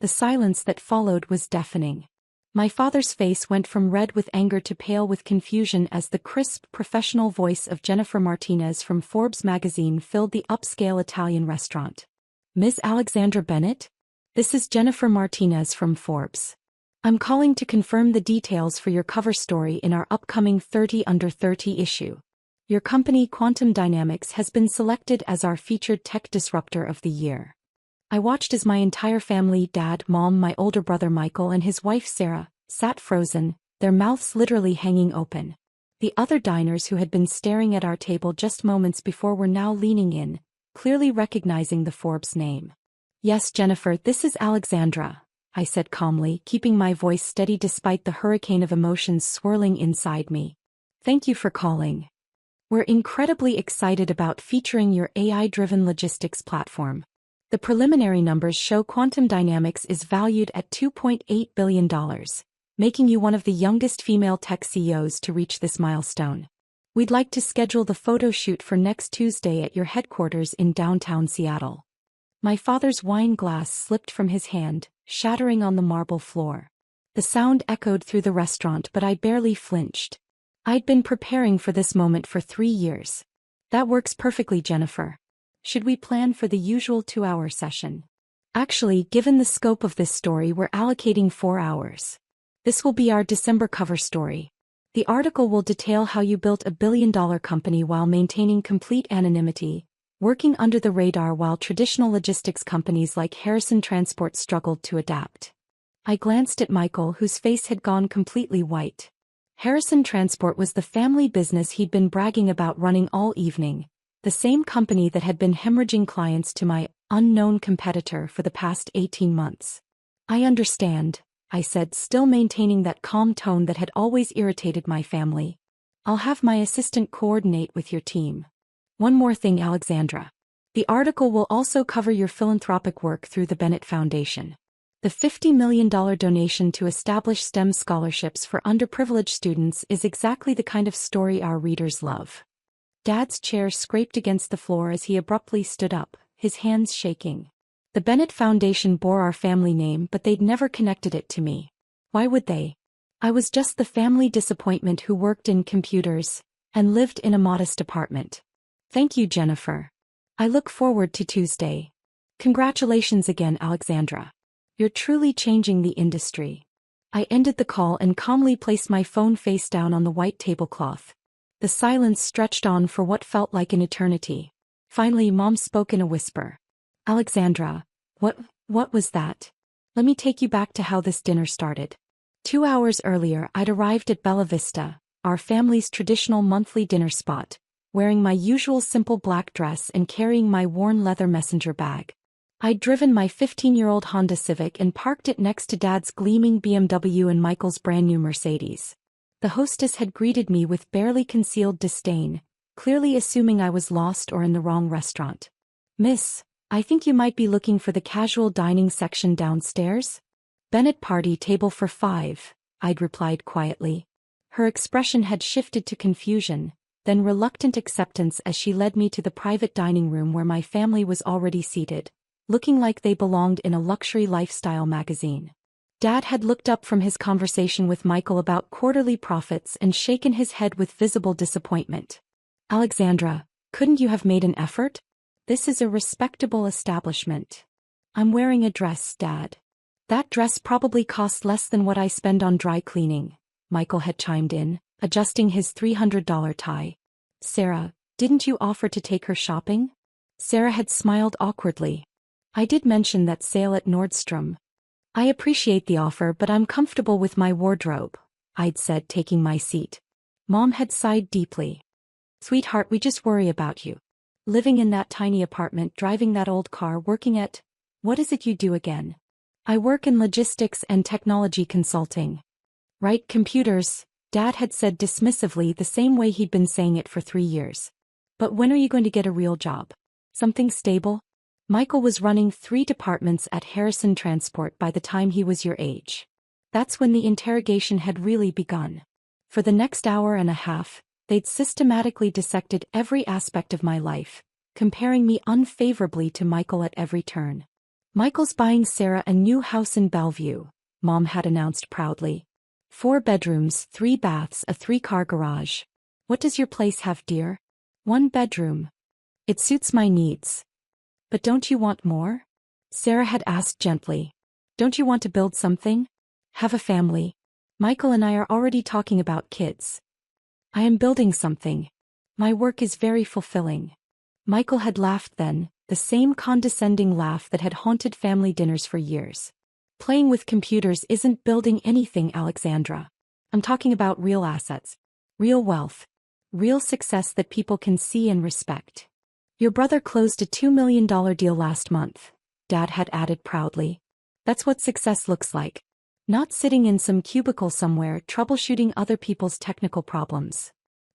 The silence that followed was deafening. My father's face went from red with anger to pale with confusion as the crisp, professional voice of Jennifer Martinez from Forbes magazine filled the upscale Italian restaurant. "Ms. Alexandra Bennett? This is Jennifer Martinez from Forbes. I'm calling to confirm the details for your cover story in our upcoming 30 Under 30 issue. Your company Quantum Dynamics has been selected as our featured tech disruptor of the year." I watched as my entire family, Dad, Mom, my older brother Michael and his wife Sarah, sat frozen, their mouths literally hanging open. The other diners who had been staring at our table just moments before were now leaning in, clearly recognizing the Forbes name. "Yes, Jennifer, this is Alexandra," I said calmly, keeping my voice steady despite the hurricane of emotions swirling inside me. "Thank you for calling. We're incredibly excited about featuring your AI-driven logistics platform. The preliminary numbers show Quantum Dynamics is valued at $2.8 billion, making you one of the youngest female tech CEOs to reach this milestone. We'd like to schedule the photo shoot for next Tuesday at your headquarters in downtown Seattle." My father's wine glass slipped from his hand, shattering on the marble floor. The sound echoed through the restaurant, but I barely flinched. I'd been preparing for this moment for 3 years. "That works perfectly, Jennifer. Should we plan for the usual 2-hour session?" "Actually, given the scope of this story, we're allocating 4 hours. This will be our December cover story. The article will detail how you built a billion-dollar company while maintaining complete anonymity, working under the radar while traditional logistics companies like Harrison Transport struggled to adapt." I glanced at Michael, whose face had gone completely white. Harrison Transport was the family business he'd been bragging about running all evening, the same company that had been hemorrhaging clients to my unknown competitor for the past 18 months. "I understand," I said, still maintaining that calm tone that had always irritated my family. "I'll have my assistant coordinate with your team. One more thing, Alexandra. The article will also cover your philanthropic work through the Bennett Foundation. The $50 million donation to establish STEM scholarships for underprivileged students is exactly the kind of story our readers love." Dad's chair scraped against the floor as he abruptly stood up, his hands shaking. "The Bennett Foundation bore our family name, but they'd never connected it to me. Why would they? I was just the family disappointment who worked in computers and lived in a modest apartment. Thank you, Jennifer. I look forward to Tuesday. Congratulations again, Alexandra. You're truly changing the industry." I ended the call and calmly placed my phone face down on the white tablecloth. The silence stretched on for what felt like an eternity. Finally, Mom spoke in a whisper. "Alexandra, what was that? Let me take you back to how this dinner started. 2 hours earlier, I'd arrived at Bella Vista, our family's traditional monthly dinner spot, wearing my usual simple black dress and carrying my worn leather messenger bag. I'd driven my 15-year-old Honda Civic and parked it next to Dad's gleaming BMW and Michael's brand-new Mercedes. The hostess had greeted me with barely concealed disdain, clearly assuming I was lost or in the wrong restaurant. "Miss, I think you might be looking for the casual dining section downstairs? Bennett party table for 5, I'd replied quietly. Her expression had shifted to confusion, then reluctant acceptance as she led me to the private dining room where my family was already seated, looking like they belonged in a luxury lifestyle magazine. Dad had looked up from his conversation with Michael about quarterly profits and shaken his head with visible disappointment. "Alexandra, couldn't you have made an effort? This is a respectable establishment." "I'm wearing a dress, Dad." "That dress probably cost less than what I spend on dry cleaning," Michael had chimed in, adjusting his $300 tie. "Sarah, didn't you offer to take her shopping?" Sarah had smiled awkwardly. "I did mention that sale at Nordstrom. I appreciate the offer, but I'm comfortable with my wardrobe," I'd said, taking my seat. Mom had sighed deeply. "Sweetheart, we just worry about you. Living in that tiny apartment, driving that old car, working at, what is it you do again?" "I work in logistics and technology consulting." "Right, computers," Dad had said dismissively, the same way he'd been saying it for 3 years. "But when are you going to get a real job? Something stable?" Michael was running 3 departments at Harrison Transport by the time he was your age. That's when the interrogation had really begun. For the next hour and a half, they'd systematically dissected every aspect of my life, comparing me unfavorably to Michael at every turn. Michael's buying Sarah a new house in Bellevue, Mom had announced proudly. 4 bedrooms, 3 baths, a 3-car garage. What does your place have, dear? 1 bedroom. It suits my needs. But don't you want more? Sarah had asked gently. Don't you want to build something? Have a family? Michael and I are already talking about kids. I am building something. My work is very fulfilling. Michael had laughed then, the same condescending laugh that had haunted family dinners for years. Playing with computers isn't building anything, Alexandra. I'm talking about real assets. Real wealth. Real success that people can see and respect. Your brother closed a $2 million deal last month, Dad had added proudly. That's what success looks like. Not sitting in some cubicle somewhere troubleshooting other people's technical problems.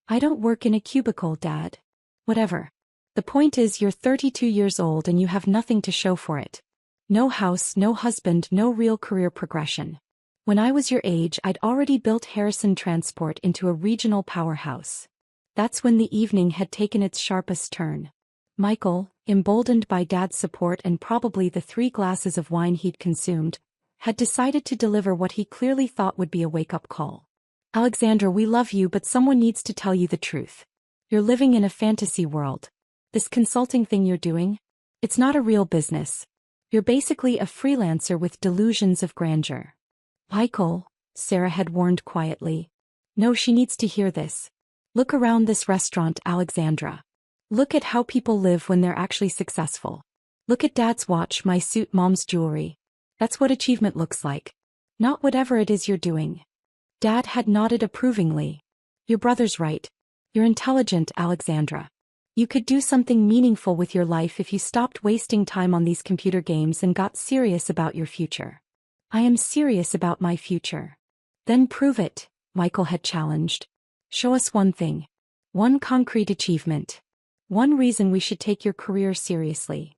I don't work in a cubicle, Dad. Whatever. The point is you're 32 years old and you have nothing to show for it. No house, no husband, no real career progression. When I was your age, I'd already built Harrison Transport into a regional powerhouse. That's when the evening had taken its sharpest turn. Michael, emboldened by Dad's support and probably the 3 glasses of wine he'd consumed, had decided to deliver what he clearly thought would be a wake-up call. Alexandra, we love you, but someone needs to tell you the truth. You're living in a fantasy world. This consulting thing you're doing? It's not a real business. You're basically a freelancer with delusions of grandeur. Michael, Sarah had warned quietly. No, she needs to hear this. Look around this restaurant, Alexandra. Look at how people live when they're actually successful. Look at Dad's watch, my suit, Mom's jewelry. That's what achievement looks like. Not whatever it is you're doing. Dad had nodded approvingly. Your brother's right. You're intelligent, Alexandra. You could do something meaningful with your life if you stopped wasting time on these computer games and got serious about your future. I am serious about my future. Then prove it, Michael had challenged. Show us one thing. One concrete achievement. One reason we should take your career seriously.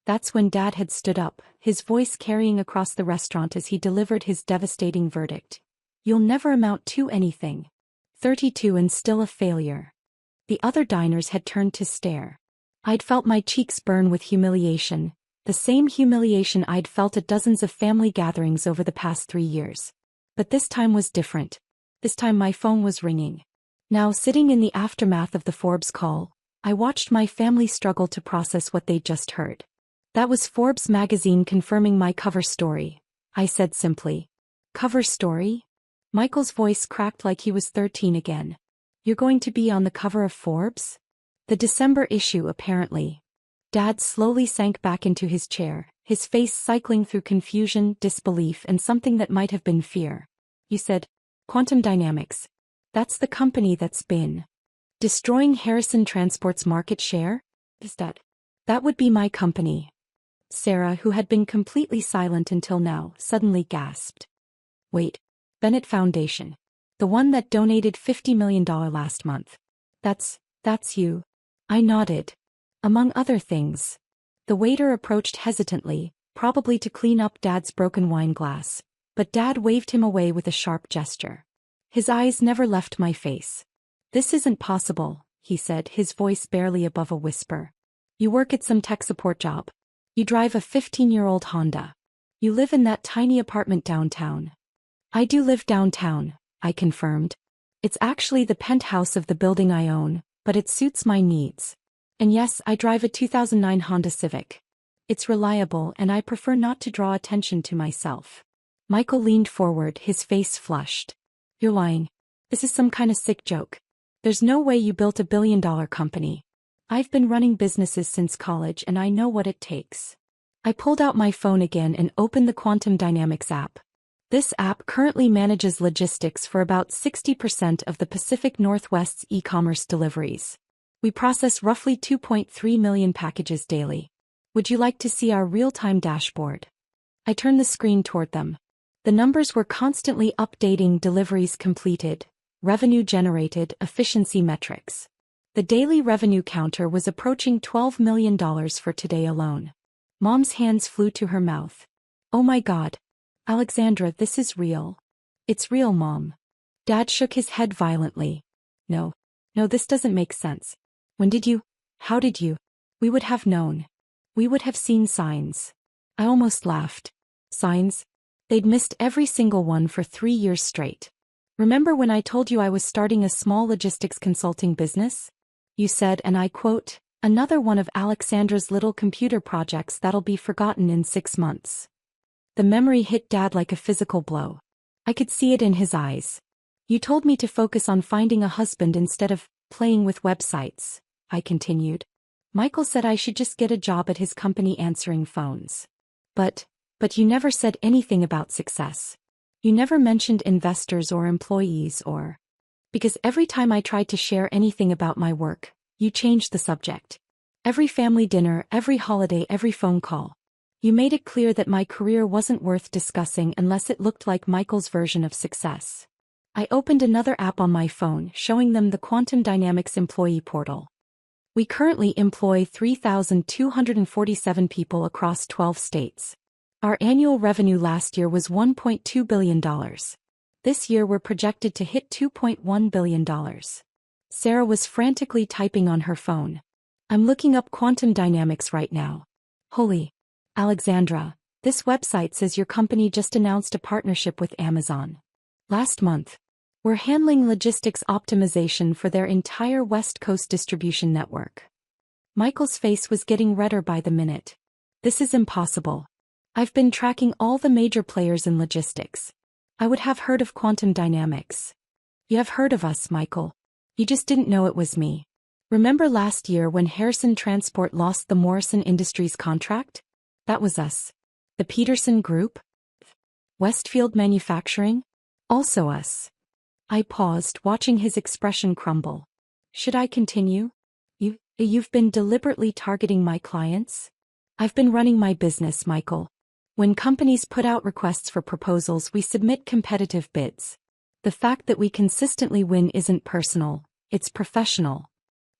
That's when Dad had stood up, his voice carrying across the restaurant as he delivered his devastating verdict. You'll never amount to anything. 32 and still a failure. The other diners had turned to stare. I'd felt my cheeks burn with humiliation, the same humiliation I'd felt at dozens of family gatherings over the past 3 years. But this time was different. This time my phone was ringing. Now, sitting in the aftermath of the Forbes call, I watched my family struggle to process what they'd just heard. That was Forbes magazine confirming my cover story, I said simply. Cover story? Michael's voice cracked like he was 13 again. You're going to be on the cover of Forbes? The December issue, apparently. Dad slowly sank back into his chair, his face cycling through confusion, disbelief, and something that might have been fear. You said, Quantum Dynamics. That's the company that's been destroying Harrison Transport's market share? Is that would be my company. Sarah, who had been completely silent until now, suddenly gasped. Wait, Bennett Foundation. The one that donated $50 million last month. That's you. I nodded. Among other things. The waiter approached hesitantly, probably to clean up Dad's broken wine glass, but Dad waved him away with a sharp gesture. His eyes never left my face. This isn't possible, he said, his voice barely above a whisper. You work at some tech support job. You drive a 15-year-old Honda. You live in that tiny apartment downtown. I do live downtown, I confirmed. It's actually the penthouse of the building I own, but it suits my needs. And yes, I drive a 2009 Honda Civic. It's reliable and I prefer not to draw attention to myself. Michael leaned forward, his face flushed. You're lying. This is some kind of sick joke. There's no way you built a billion-dollar company. I've been running businesses since college and I know what it takes. I pulled out my phone again and opened the Quantum Dynamics app. This app currently manages logistics for about 60% of the Pacific Northwest's e-commerce deliveries. We process roughly 2.3 million packages daily. Would you like to see our real-time dashboard? I turned the screen toward them. The numbers were constantly updating: deliveries completed, revenue generated, efficiency metrics. The daily revenue counter was approaching $12 million for today alone. Mom's hands flew to her mouth. Oh my God. Alexandra, this is real. It's real, Mom. Dad shook his head violently. No, this doesn't make sense. When did you? How did you? We would have known. We would have seen signs. I almost laughed. Signs? They'd missed every single one for 3 years straight. Remember when I told you I was starting a small logistics consulting business? You said, and I quote, "Another one of Alexandra's little computer projects that'll be forgotten in 6 months." The memory hit Dad like a physical blow. I could see it in his eyes. You told me to focus on finding a husband instead of playing with websites, I continued. Michael said I should just get a job at his company answering phones. But you never said anything about success. You never mentioned investors or employees or... Because every time I tried to share anything about my work, you changed the subject. Every family dinner, every holiday, every phone call. You made it clear that my career wasn't worth discussing unless it looked like Michael's version of success. I opened another app on my phone showing them the Quantum Dynamics employee portal. We currently employ 3,247 people across 12 states. Our annual revenue last year was $1.2 billion. This year we're projected to hit $2.1 billion. Sarah was frantically typing on her phone. I'm looking up Quantum Dynamics right now. Holy, Alexandra, this website says your company just announced a partnership with Amazon. Last month. We're handling logistics optimization for their entire West Coast distribution network. Michael's face was getting redder by the minute. This is impossible. I've been tracking all the major players in logistics. I would have heard of Quantum Dynamics. You have heard of us, Michael. You just didn't know it was me. Remember last year when Harrison Transport lost the Morrison Industries contract? That was us. The Peterson Group? Westfield Manufacturing? Also us. I paused, watching his expression crumble. Should I continue? You've been deliberately targeting my clients? I've been running my business, Michael. When companies put out requests for proposals, we submit competitive bids. The fact that we consistently win isn't personal, it's professional.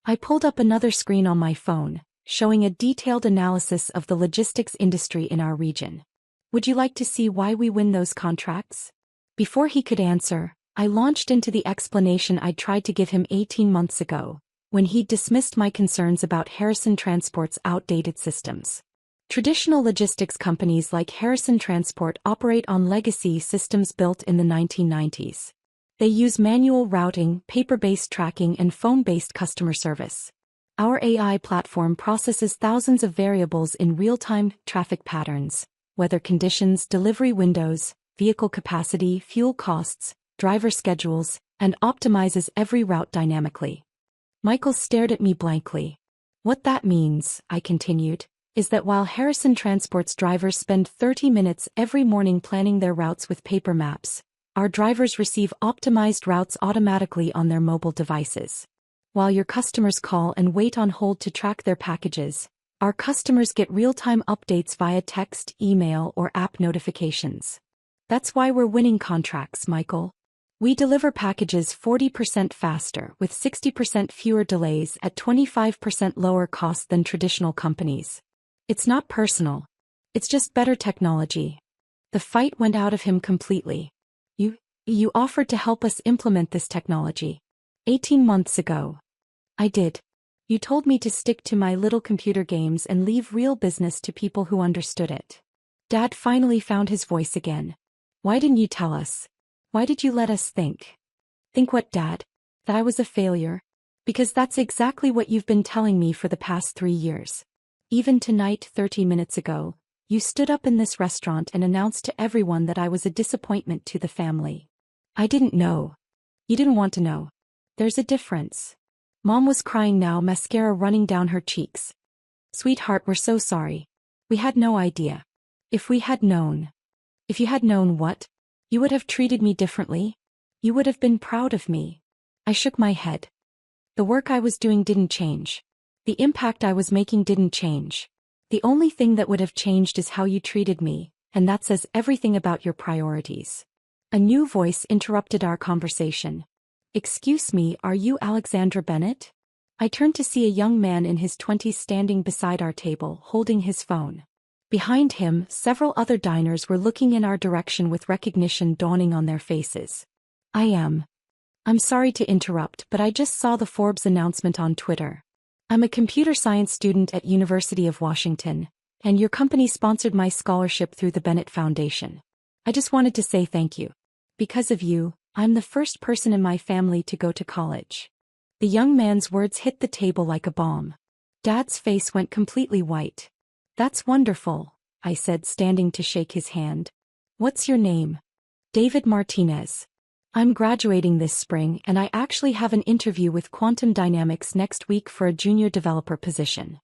I pulled up another screen on my phone, showing a detailed analysis of the logistics industry in our region. Would you like to see why we win those contracts? Before he could answer, I launched into the explanation I'd tried to give him 18 months ago, when he'd dismissed my concerns about Harrison Transport's outdated systems. Traditional logistics companies like Harrison Transport operate on legacy systems built in the 1990s. They use manual routing, paper-based tracking, and phone-based customer service. Our AI platform processes thousands of variables in real-time: traffic patterns, weather conditions, delivery windows, vehicle capacity, fuel costs, driver schedules, and optimizes every route dynamically. Michael stared at me blankly. What that means, I continued, is that while Harrison Transport's drivers spend 30 minutes every morning planning their routes with paper maps, our drivers receive optimized routes automatically on their mobile devices. While your customers call and wait on hold to track their packages, our customers get real-time updates via text, email, or app notifications. That's why we're winning contracts, Michael. We deliver packages 40% faster with 60% fewer delays at 25% lower cost than traditional companies. It's not personal. It's just better technology. The fight went out of him completely. You offered to help us implement this technology. 18 months ago. I did. You told me to stick to my little computer games and leave real business to people who understood it. Dad finally found his voice again. Why didn't you tell us? Why did you let us think? Think what, Dad? That I was a failure? Because that's exactly what you've been telling me for the past 3 years. Even tonight, 30 minutes ago, you stood up in this restaurant and announced to everyone that I was a disappointment to the family. I didn't know. You didn't want to know. There's a difference. Mom was crying now, mascara running down her cheeks. Sweetheart, we're so sorry. We had no idea. If we had known. If you had known what? You would have treated me differently. You would have been proud of me. I shook my head. The work I was doing didn't change. The impact I was making didn't change. The only thing that would have changed is how you treated me, and that says everything about your priorities. A new voice interrupted our conversation. Excuse me, are you Alexandra Bennett? I turned to see a young man in his 20s standing beside our table, holding his phone. Behind him, several other diners were looking in our direction with recognition dawning on their faces. I'm sorry to interrupt, but I just saw the Forbes announcement on Twitter. I'm a computer science student at University of Washington, And your company sponsored my scholarship through the Bennett Foundation. I just wanted to say thank you. Because of you, I'm the first person in my family to go to college." The young man's words hit the table like a bomb. Dad's face went completely white. "That's wonderful," I said, standing to shake his hand. "What's your name?" "David Martinez. I'm graduating this spring and I actually have an interview with Quantum Dynamics next week for a junior developer position."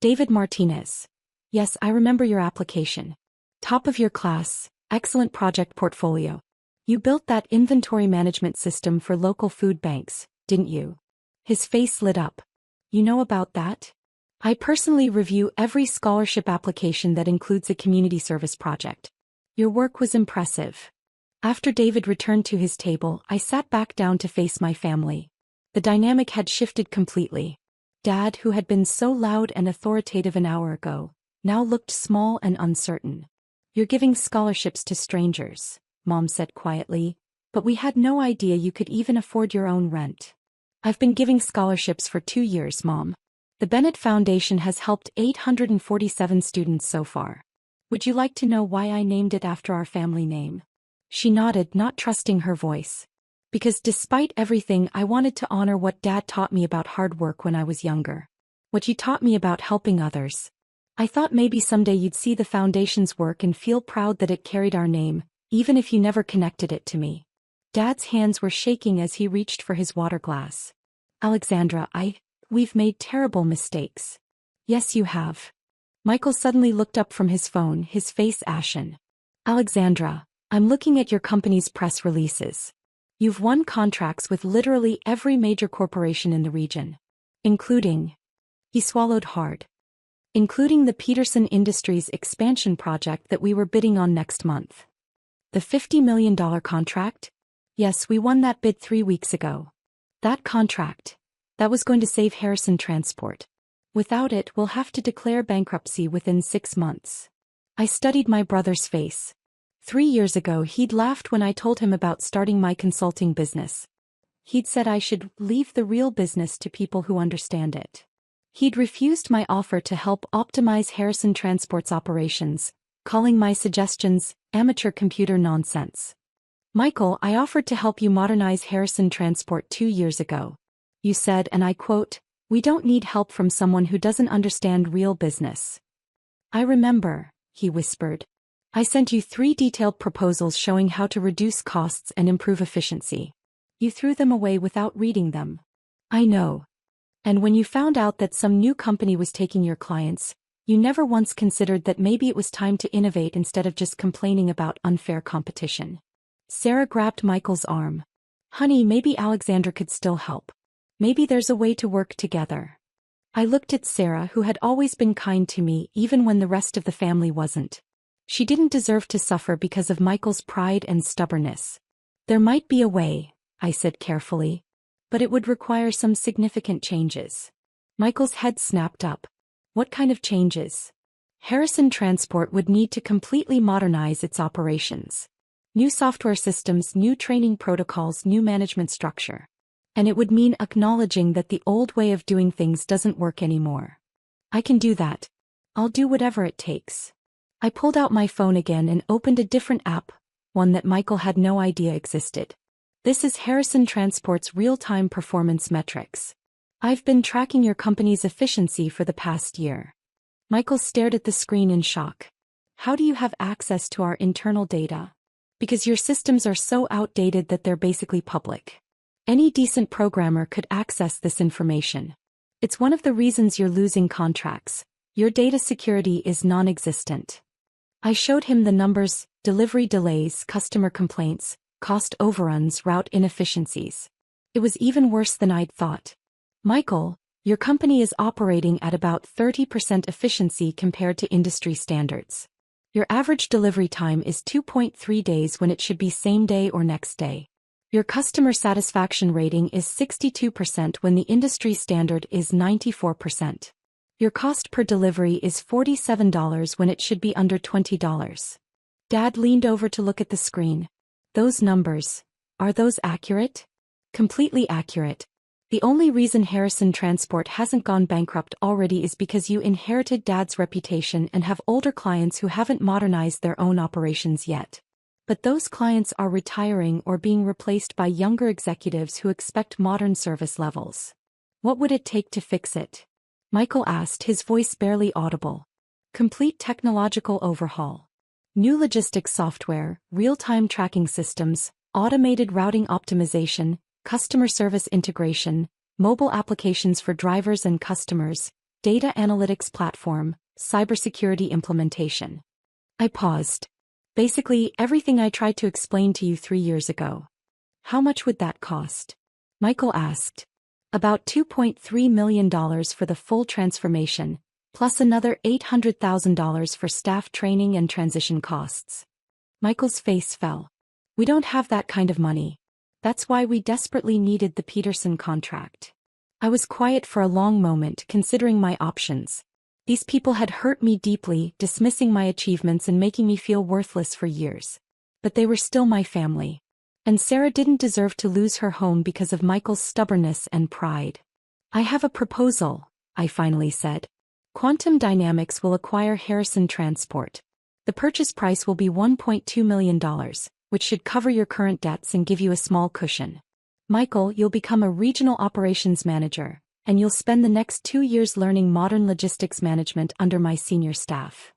"David Martinez. Yes, I remember your application. Top of your class, excellent project portfolio. You built that inventory management system for local food banks, didn't you?" His face lit up. "You know about that? I personally review every scholarship application that includes a community service project. Your work was impressive." After David returned to his table, I sat back down to face my family. The dynamic had shifted completely. Dad, who had been so loud and authoritative an hour ago, now looked small and uncertain. "You're giving scholarships to strangers," Mom said quietly, "but we had no idea you could even afford your own rent." "I've been giving scholarships for 2 years, Mom. The Bennett Foundation has helped 847 students so far. Would you like to know why I named it after our family name?" She nodded, not trusting her voice. "Because despite everything, I wanted to honor what Dad taught me about hard work when I was younger. What you taught me about helping others. I thought maybe someday you'd see the foundation's work and feel proud that it carried our name, even if you never connected it to me." Dad's hands were shaking as he reached for his water glass. "Alexandra, we've made terrible mistakes." "Yes, you have." Michael suddenly looked up from his phone, his face ashen. "Alexandra, I'm looking at your company's press releases. You've won contracts with literally every major corporation in the region. Including..." He swallowed hard. "Including the Peterson Industries expansion project that we were bidding on next month." "The $50 million contract?" "Yes, we won that bid 3 weeks ago." "That contract. That was going to save Harrison Transport. Without it, we'll have to declare bankruptcy within 6 months." I studied my brother's face. 3 years ago he'd laughed when I told him about starting my consulting business. He'd said I should leave the real business to people who understand it. He'd refused my offer to help optimize Harrison Transport's operations, calling my suggestions amateur computer nonsense. "Michael, I offered to help you modernize Harrison Transport 2 years ago. You said, and I quote, 'We don't need help from someone who doesn't understand real business.'" "I remember," he whispered. "I sent you 3 detailed proposals showing how to reduce costs and improve efficiency. You threw them away without reading them." "I know. And when you found out that some new company was taking your clients, you never once considered that maybe it was time to innovate instead of just complaining about unfair competition." Sarah grabbed Michael's arm. "Honey, maybe Alexandra could still help. Maybe there's a way to work together." I looked at Sarah, who had always been kind to me even when the rest of the family wasn't. She didn't deserve to suffer because of Michael's pride and stubbornness. "There might be a way," I said carefully. "But it would require some significant changes." Michael's head snapped up. "What kind of changes?" "Harrison Transport would need to completely modernize its operations. New software systems, new training protocols, new management structure. And it would mean acknowledging that the old way of doing things doesn't work anymore." "I can do that. I'll do whatever it takes." I pulled out my phone again and opened a different app, one that Michael had no idea existed. "This is Harrison Transport's real-time performance metrics. I've been tracking your company's efficiency for the past year." Michael stared at the screen in shock. "How do you have access to our internal data?" "Because your systems are so outdated that they're basically public. Any decent programmer could access this information. It's one of the reasons you're losing contracts. Your data security is non-existent." I showed him the numbers: delivery delays, customer complaints, cost overruns, route inefficiencies. It was even worse than I'd thought. "Michael, your company is operating at about 30% efficiency compared to industry standards. Your average delivery time is 2.3 days when it should be same day or next day. Your customer satisfaction rating is 62% when the industry standard is 94%. Your cost per delivery is $47 when it should be under $20. Dad leaned over to look at the screen. "Those numbers, are those accurate?" "Completely accurate. The only reason Harrison Transport hasn't gone bankrupt already is because you inherited Dad's reputation and have older clients who haven't modernized their own operations yet. But those clients are retiring or being replaced by younger executives who expect modern service levels. What would it take to fix it? Michael asked, his voice barely audible. Complete technological overhaul. New logistics software, real-time tracking systems, automated routing optimization, customer service integration, mobile applications for drivers and customers, data analytics platform, cybersecurity implementation. I paused. Basically, everything I tried to explain to you 3 years ago. How much would that cost? Michael asked. About $2.3 million for the full transformation, plus another $800,000 for staff training and transition costs. Michael's face fell. We don't have that kind of money. That's why we desperately needed the Peterson contract. I was quiet for a long moment, considering my options. These people had hurt me deeply, dismissing my achievements and making me feel worthless for years. But they were still my family. And Sarah didn't deserve to lose her home because of Michael's stubbornness and pride. I have a proposal, I finally said. Quantum Dynamics will acquire Harrison Transport. The purchase price will be $1.2 million, which should cover your current debts and give you a small cushion. Michael, you'll become a regional operations manager, and you'll spend the next 2 years learning modern logistics management under my senior staff.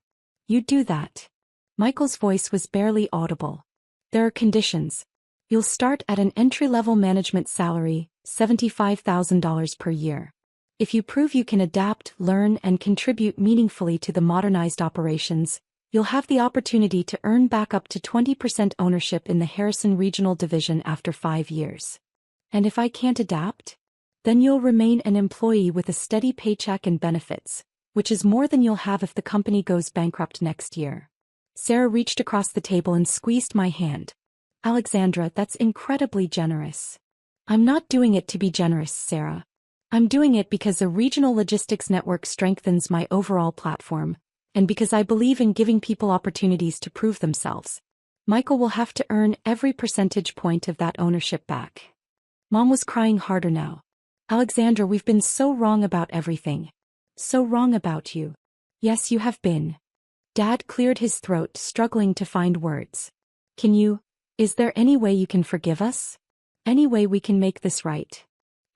You'd do that. Michael's voice was barely audible. There are conditions. You'll start at an entry-level management salary, $75,000 per year. If you prove you can adapt, learn, and contribute meaningfully to the modernized operations, you'll have the opportunity to earn back up to 20% ownership in the Harrison Regional Division after 5 years. And if I can't adapt? Then you'll remain an employee with a steady paycheck and benefits, which is more than you'll have if the company goes bankrupt next year. Sarah reached across the table and squeezed my hand. Alexandra, that's incredibly generous. I'm not doing it to be generous, Sarah. I'm doing it because a regional logistics network strengthens my overall platform, and because I believe in giving people opportunities to prove themselves. Michael will have to earn every percentage point of that ownership back. Mom was crying harder now. Alexandra, we've been so wrong about everything. So wrong about you. Yes, you have been. Dad cleared his throat, struggling to find words. Is there any way you can forgive us? Any way we can make this right?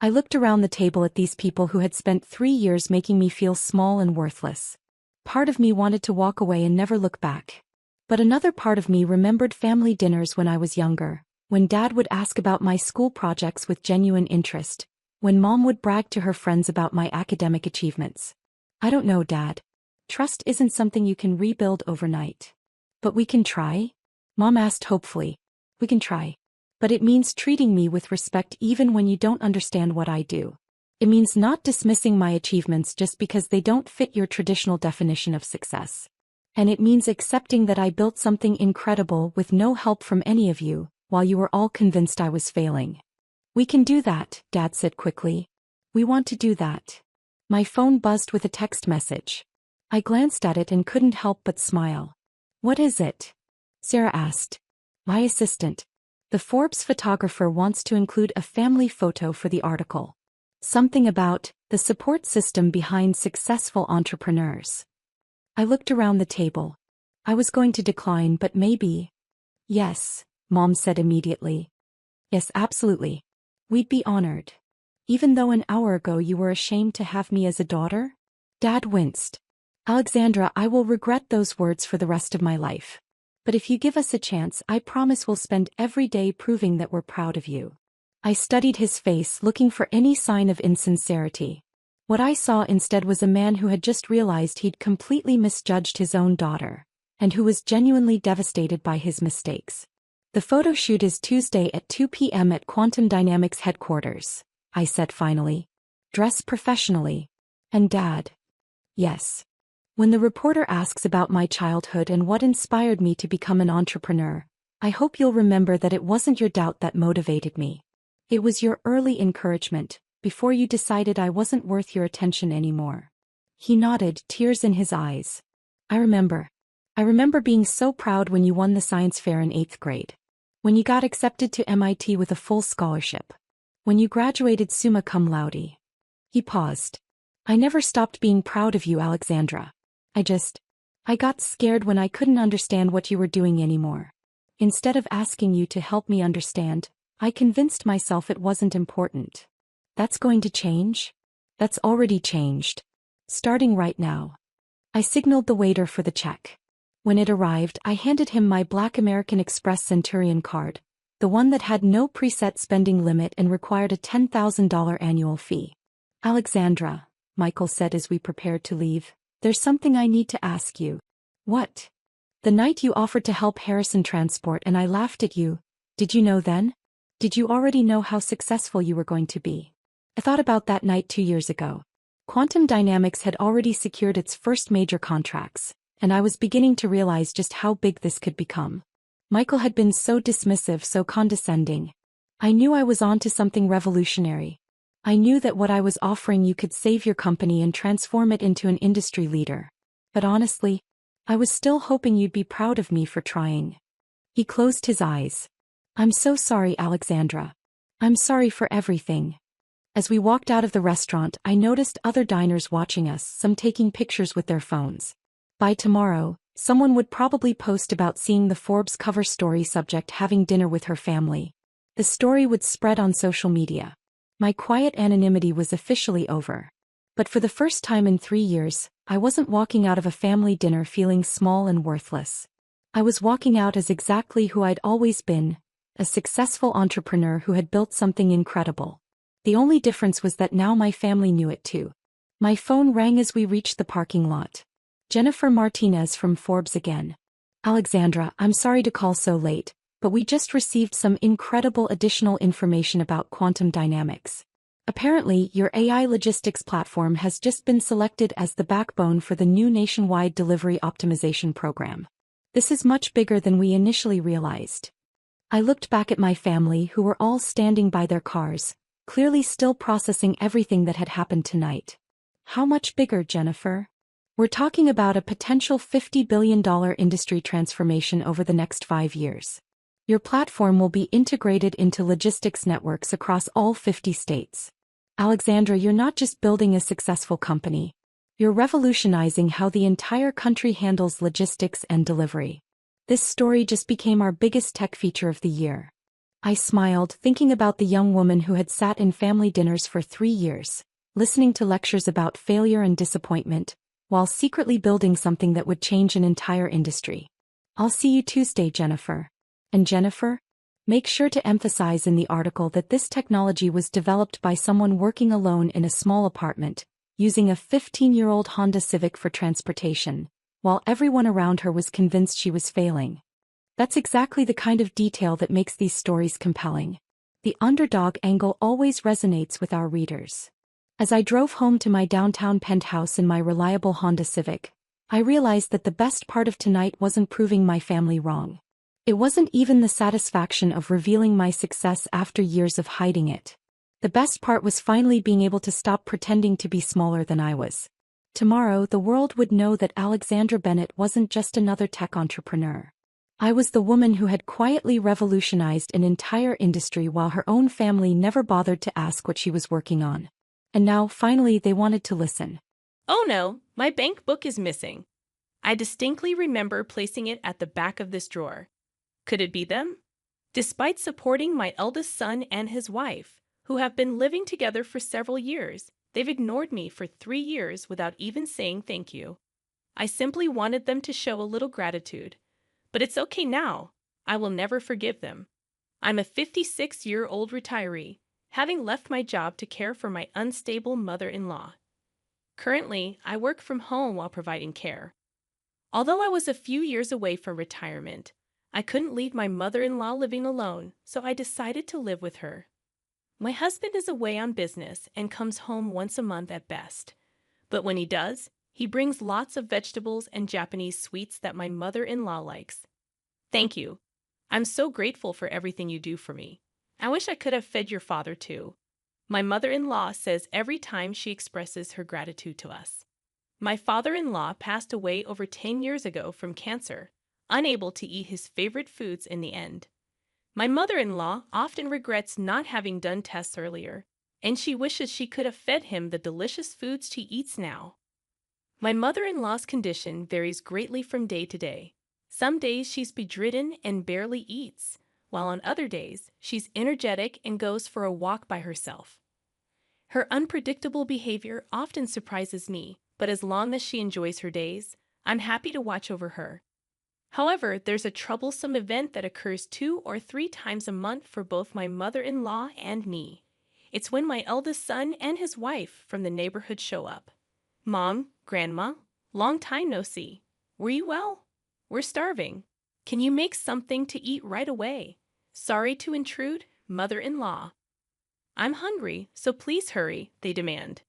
I looked around the table at these people who had spent 3 years making me feel small and worthless. Part of me wanted to walk away and never look back. But another part of me remembered family dinners when I was younger, when Dad would ask about my school projects with genuine interest, when Mom would brag to her friends about my academic achievements. I don't know, Dad. Trust isn't something you can rebuild overnight. But we can try? Mom asked hopefully. We can try. But it means treating me with respect even when you don't understand what I do. It means not dismissing my achievements just because they don't fit your traditional definition of success. And it means accepting that I built something incredible with no help from any of you, while you were all convinced I was failing. We can do that, Dad said quickly. We want to do that. My phone buzzed with a text message. I glanced at it and couldn't help but smile. What is it? Sarah asked. My assistant. The Forbes photographer wants to include a family photo for the article. Something about the support system behind successful entrepreneurs. I looked around the table. I was going to decline, but maybe. Yes, Mom said immediately. Yes, absolutely. We'd be honored. Even though an hour ago you were ashamed to have me as a daughter? Dad winced. Alexandra, I will regret those words for the rest of my life. But if you give us a chance, I promise we'll spend every day proving that we're proud of you. I studied his face, looking for any sign of insincerity. What I saw instead was a man who had just realized he'd completely misjudged his own daughter, and who was genuinely devastated by his mistakes. The photo shoot is Tuesday at 2 p.m. at Quantum Dynamics headquarters, I said finally. Dress professionally. And Dad. Yes. When the reporter asks about my childhood and what inspired me to become an entrepreneur, I hope you'll remember that it wasn't your doubt that motivated me. It was your early encouragement, before you decided I wasn't worth your attention anymore. He nodded, tears in his eyes. I remember being so proud when you won the science fair in 8th grade. When you got accepted to MIT with a full scholarship. When you graduated summa cum laude. He paused. I never stopped being proud of you, Alexandra. I got scared when I couldn't understand what you were doing anymore. Instead of asking you to help me understand, I convinced myself it wasn't important. That's going to change? That's already changed. Starting right now. I signaled the waiter for the check. When it arrived, I handed him my black American Express Centurion card, the one that had no preset spending limit and required a $10,000 annual fee. Alexandra, Michael said as we prepared to leave, there's something I need to ask you. What? The night you offered to help Harrison transport and I laughed at you, did you know then? Did you already know how successful you were going to be? I thought about that night 2 years ago. Quantum Dynamics had already secured its first major contracts, and I was beginning to realize just how big this could become. Michael had been so dismissive, so condescending. I knew I was onto something revolutionary. I knew that what I was offering you could save your company and transform it into an industry leader. But honestly, I was still hoping you'd be proud of me for trying. He closed his eyes. I'm so sorry, Alexandra. I'm sorry for everything. As we walked out of the restaurant, I noticed other diners watching us, some taking pictures with their phones. By tomorrow, someone would probably post about seeing the Forbes cover story subject having dinner with her family. The story would spread on social media. My quiet anonymity was officially over. But for the first time in 3 years, I wasn't walking out of a family dinner feeling small and worthless. I was walking out as exactly who I'd always been, a successful entrepreneur who had built something incredible. The only difference was that now my family knew it too. My phone rang as we reached the parking lot. Jennifer Martinez from Forbes again. Alexandra, I'm sorry to call so late, but we just received some incredible additional information about quantum dynamics. Apparently, your AI logistics platform has just been selected as the backbone for the new nationwide delivery optimization program. This is much bigger than we initially realized. I looked back at my family who were all standing by their cars, clearly still processing everything that had happened tonight. How much bigger, Jennifer? We're talking about a potential $50 billion industry transformation over the next 5 years. Your platform will be integrated into logistics networks across all 50 states. Alexandra, you're not just building a successful company. You're revolutionizing how the entire country handles logistics and delivery. This story just became our biggest tech feature of the year. I smiled, thinking about the young woman who had sat in family dinners for 3 years, listening to lectures about failure and disappointment, while secretly building something that would change an entire industry. I'll see you Tuesday, Jennifer. And Jennifer? Make sure to emphasize in the article that this technology was developed by someone working alone in a small apartment, using a 15-year-old Honda Civic for transportation, while everyone around her was convinced she was failing. That's exactly the kind of detail that makes these stories compelling. The underdog angle always resonates with our readers. As I drove home to my downtown penthouse in my reliable Honda Civic, I realized that the best part of tonight wasn't proving my family wrong. It wasn't even the satisfaction of revealing my success after years of hiding it. The best part was finally being able to stop pretending to be smaller than I was. Tomorrow, the world would know that Alexandra Bennett wasn't just another tech entrepreneur. I was the woman who had quietly revolutionized an entire industry while her own family never bothered to ask what she was working on. And now, finally, they wanted to listen. Oh no, my bank book is missing. I distinctly remember placing it at the back of this drawer. Could it be them? Despite supporting my eldest son and his wife, who have been living together for several years, they've ignored me for 3 years without even saying thank you. I simply wanted them to show a little gratitude. But it's okay now. I will never forgive them. I'm a 56-year-old retiree, having left my job to care for my unstable mother-in-law. Currently, I work from home while providing care. Although I was a few years away from retirement, I couldn't leave my mother-in-law living alone, so I decided to live with her. My husband is away on business and comes home once a month at best. But when he does, he brings lots of vegetables and Japanese sweets that my mother-in-law likes. Thank you. I'm so grateful for everything you do for me. I wish I could have fed your father too. My mother-in-law says every time she expresses her gratitude to us. My father-in-law passed away over 10 years ago from cancer, unable to eat his favorite foods in the end. My mother-in-law often regrets not having done tests earlier, and she wishes she could have fed him the delicious foods she eats now. My mother-in-law's condition varies greatly from day to day. Some days she's bedridden and barely eats, while on other days she's energetic and goes for a walk by herself. Her unpredictable behavior often surprises me, but as long as she enjoys her days, I'm happy to watch over her. However, there's a troublesome event that occurs 2 or 3 times a month for both my mother-in-law and me. It's when my eldest son and his wife from the neighborhood show up. Mom, Grandma, long time no see. Were you well? We're starving. Can you make something to eat right away? Sorry to intrude, mother-in-law. I'm hungry, so please hurry, they demand.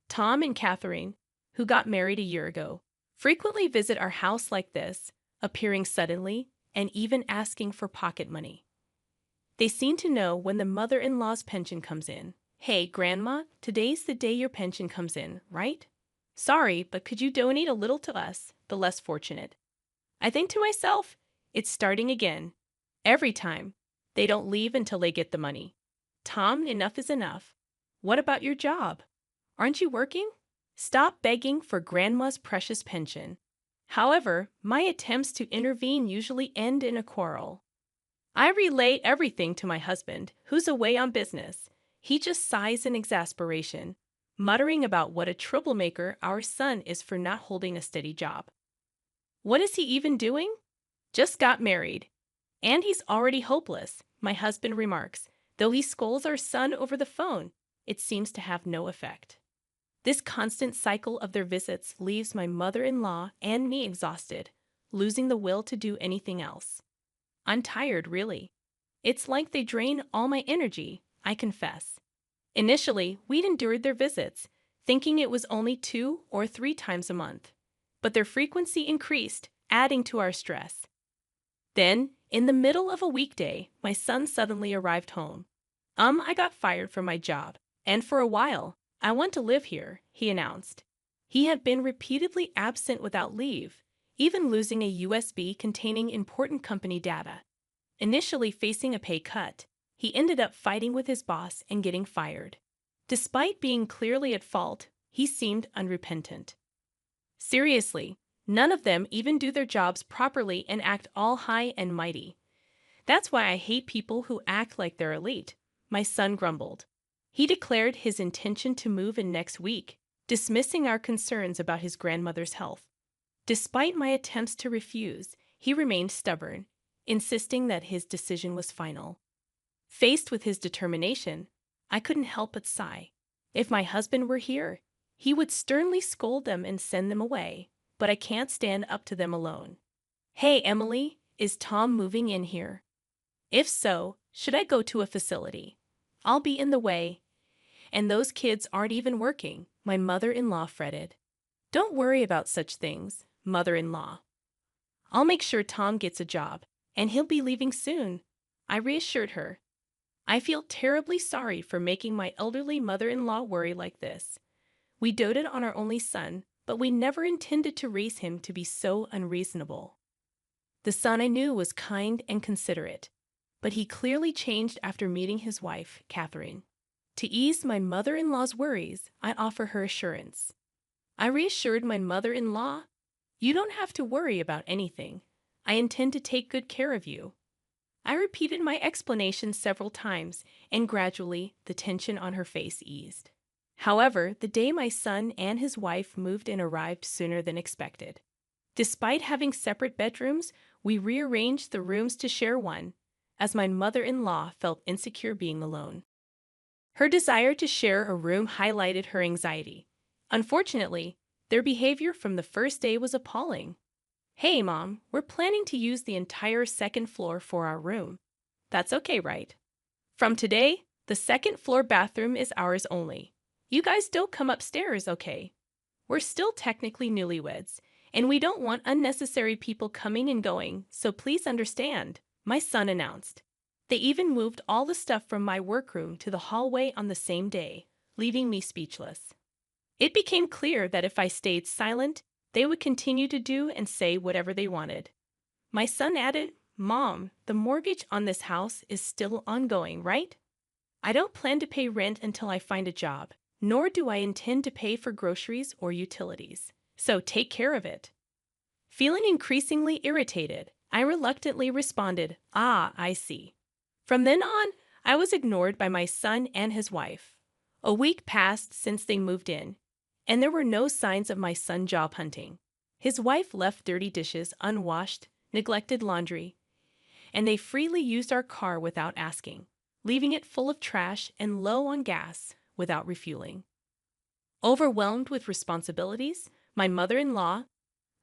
Tom and Catherine, who got married a year ago, frequently visit our house like this, appearing suddenly and even asking for pocket money. They seem to know when the mother-in-law's pension comes in. Hey, Grandma, today's the day your pension comes in, right? Sorry, but could you donate a little to us, the less fortunate? I think to myself, it's starting again. Every time. They don't leave until they get the money. Tom, enough is enough. What about your job? Aren't you working? Stop begging for Grandma's precious pension. However, my attempts to intervene usually end in a quarrel. I relay everything to my husband, who's away on business. He just sighs in exasperation, muttering about what a troublemaker our son is for not holding a steady job. What is he even doing? Just got married. And he's already hopeless, my husband remarks. Though he scolds our son over the phone, it seems to have no effect. This constant cycle of their visits leaves my mother-in-law and me exhausted, losing the will to do anything else. I'm tired, really. It's like they drain all my energy, I confess. Initially, we'd endured their visits, thinking it was only 2 or 3 times a month. But their frequency increased, adding to our stress. Then, in the middle of a weekday, my son suddenly arrived home. I got fired from my job, and for a while, I want to live here, he announced. He had been repeatedly absent without leave, even losing a USB containing important company data. Initially facing a pay cut, he ended up fighting with his boss and getting fired. Despite being clearly at fault, he seemed unrepentant. Seriously, none of them even do their jobs properly and act all high and mighty. That's why I hate people who act like they're elite, my son grumbled. He declared his intention to move in next week, dismissing our concerns about his grandmother's health. Despite my attempts to refuse, he remained stubborn, insisting that his decision was final. Faced with his determination, I couldn't help but sigh. If my husband were here, he would sternly scold them and send them away, but I can't stand up to them alone. Hey, Emily, is Tom moving in here? If so, should I go to a facility? I'll be in the way. And those kids aren't even working, my mother-in-law fretted. Don't worry about such things, mother-in-law. I'll make sure Tom gets a job, and he'll be leaving soon, I reassured her. I feel terribly sorry for making my elderly mother-in-law worry like this. We doted on our only son, but we never intended to raise him to be so unreasonable. The son I knew was kind and considerate, but he clearly changed after meeting his wife, Catherine. To ease my mother-in-law's worries, I offer her assurance. I reassured my mother-in-law, "You don't have to worry about anything. I intend to take good care of you." I repeated my explanation several times, and gradually the tension on her face eased. However, the day my son and his wife moved in arrived sooner than expected. Despite having separate bedrooms, we rearranged the rooms to share one, as my mother-in-law felt insecure being alone. Her desire to share a room highlighted her anxiety. Unfortunately, their behavior from the first day was appalling. "Hey, Mom, we're planning to use the entire second floor for our room. That's okay, right? From today, the second floor bathroom is ours only. You guys don't come upstairs, okay? We're still technically newlyweds, and we don't want unnecessary people coming and going, so please understand," my son announced. They even moved all the stuff from my workroom to the hallway on the same day, leaving me speechless. It became clear that if I stayed silent, they would continue to do and say whatever they wanted. My son added, Mom, the mortgage on this house is still ongoing, right? I don't plan to pay rent until I find a job, nor do I intend to pay for groceries or utilities. So take care of it. Feeling increasingly irritated, I reluctantly responded, "Ah, I see." From then on, I was ignored by my son and his wife. A week passed since they moved in, and there were no signs of my son job hunting. His wife left dirty dishes unwashed, neglected laundry, and they freely used our car without asking, leaving it full of trash and low on gas without refueling. Overwhelmed with responsibilities, my mother-in-law,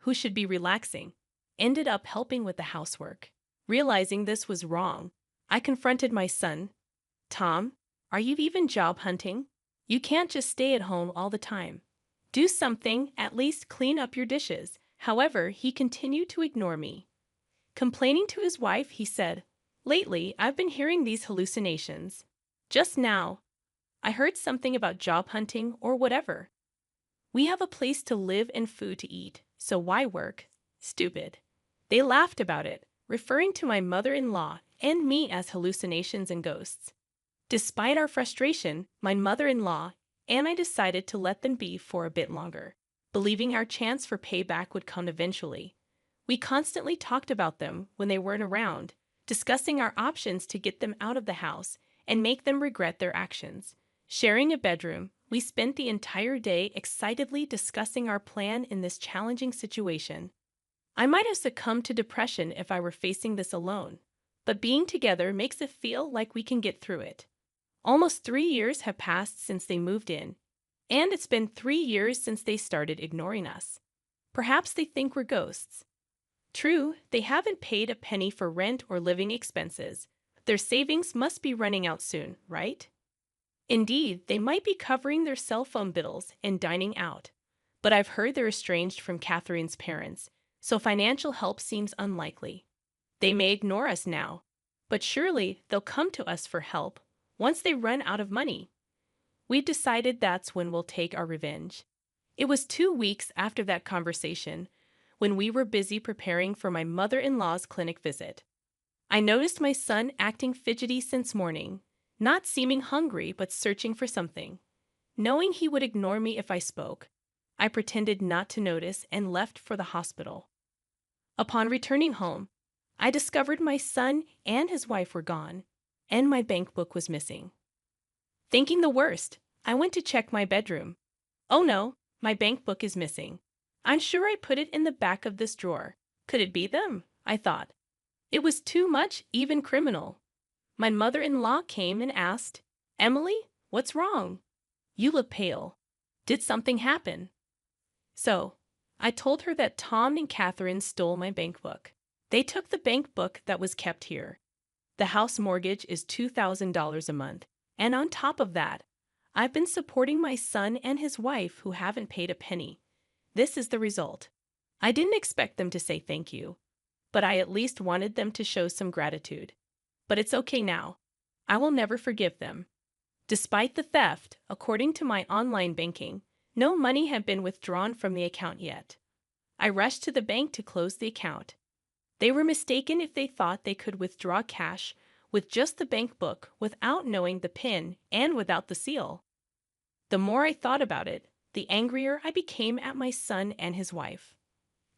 who should be relaxing, ended up helping with the housework. Realizing this was wrong, I confronted my son. "Tom, are you even job hunting? You can't just stay at home all the time. Do something, at least clean up your dishes." However, he continued to ignore me. Complaining to his wife, he said, "Lately, I've been hearing these hallucinations. Just now, I heard something about job hunting or whatever. We have a place to live and food to eat, so why work? Stupid." They laughed about it, referring to my mother-in-law and me as hallucinations and ghosts. Despite our frustration, my mother-in-law and I decided to let them be for a bit longer, believing our chance for payback would come eventually. We constantly talked about them when they weren't around, discussing our options to get them out of the house and make them regret their actions. Sharing a bedroom, we spent the entire day excitedly discussing our plan in this challenging situation. I might have succumbed to depression if I were facing this alone, but being together makes it feel like we can get through it. Almost 3 years have passed since they moved in, and it's been 3 years since they started ignoring us. Perhaps they think we're ghosts. True, they haven't paid a penny for rent or living expenses. Their savings must be running out soon, right? Indeed, they might be covering their cell phone bills and dining out. But I've heard they're estranged from Catherine's parents, so financial help seems unlikely. They may ignore us now, but surely they'll come to us for help once they run out of money. We've decided that's when we'll take our revenge. It was 2 weeks after that conversation, when we were busy preparing for my mother-in-law's clinic visit. I noticed my son acting fidgety since morning, not seeming hungry but searching for something. Knowing he would ignore me if I spoke, I pretended not to notice and left for the hospital. Upon returning home, I discovered my son and his wife were gone, and my bank book was missing. Thinking the worst, I went to check my bedroom. Oh no, my bank book is missing. I'm sure I put it in the back of this drawer. Could it be them? I thought. It was too much, even criminal. My mother-in-law came and asked, "Emily, what's wrong? You look pale. Did something happen?" So, I told her that Tom and Catherine stole my bank book. They took the bank book that was kept here. The house mortgage is $2,000 a month, and on top of that, I've been supporting my son and his wife who haven't paid a penny. This is the result. I didn't expect them to say thank you, but I at least wanted them to show some gratitude. But it's okay now. I will never forgive them. Despite the theft, according to my online banking, no money had been withdrawn from the account yet. I rushed to the bank to close the account. They were mistaken if they thought they could withdraw cash with just the bank book without knowing the PIN and without the seal. The more I thought about it, the angrier I became at my son and his wife.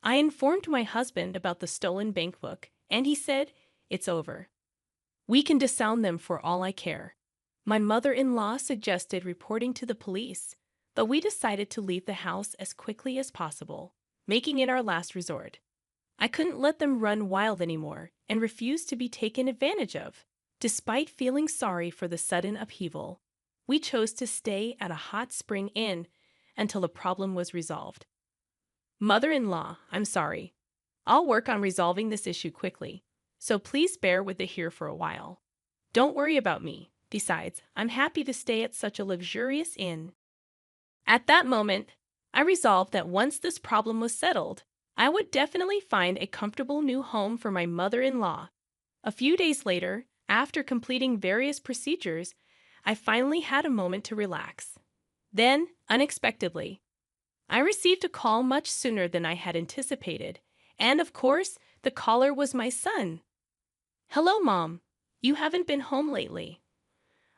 I informed my husband about the stolen bank book, and he said, "It's over. We can disown them for all I care." My mother-in-law suggested reporting to the police, but we decided to leave the house as quickly as possible, making it our last resort. I couldn't let them run wild anymore and refused to be taken advantage of. Despite feeling sorry for the sudden upheaval, we chose to stay at a hot spring inn until the problem was resolved. Mother-in-law, I'm sorry. I'll work on resolving this issue quickly, so please bear with it here for a while. Don't worry about me. Besides, I'm happy to stay at such a luxurious inn. At that moment, I resolved that once this problem was settled, I would definitely find a comfortable new home for my mother-in-law. A few days later, after completing various procedures, I finally had a moment to relax. Then, unexpectedly, I received a call much sooner than I had anticipated, and of course, the caller was my son. Hello, Mom. You haven't been home lately.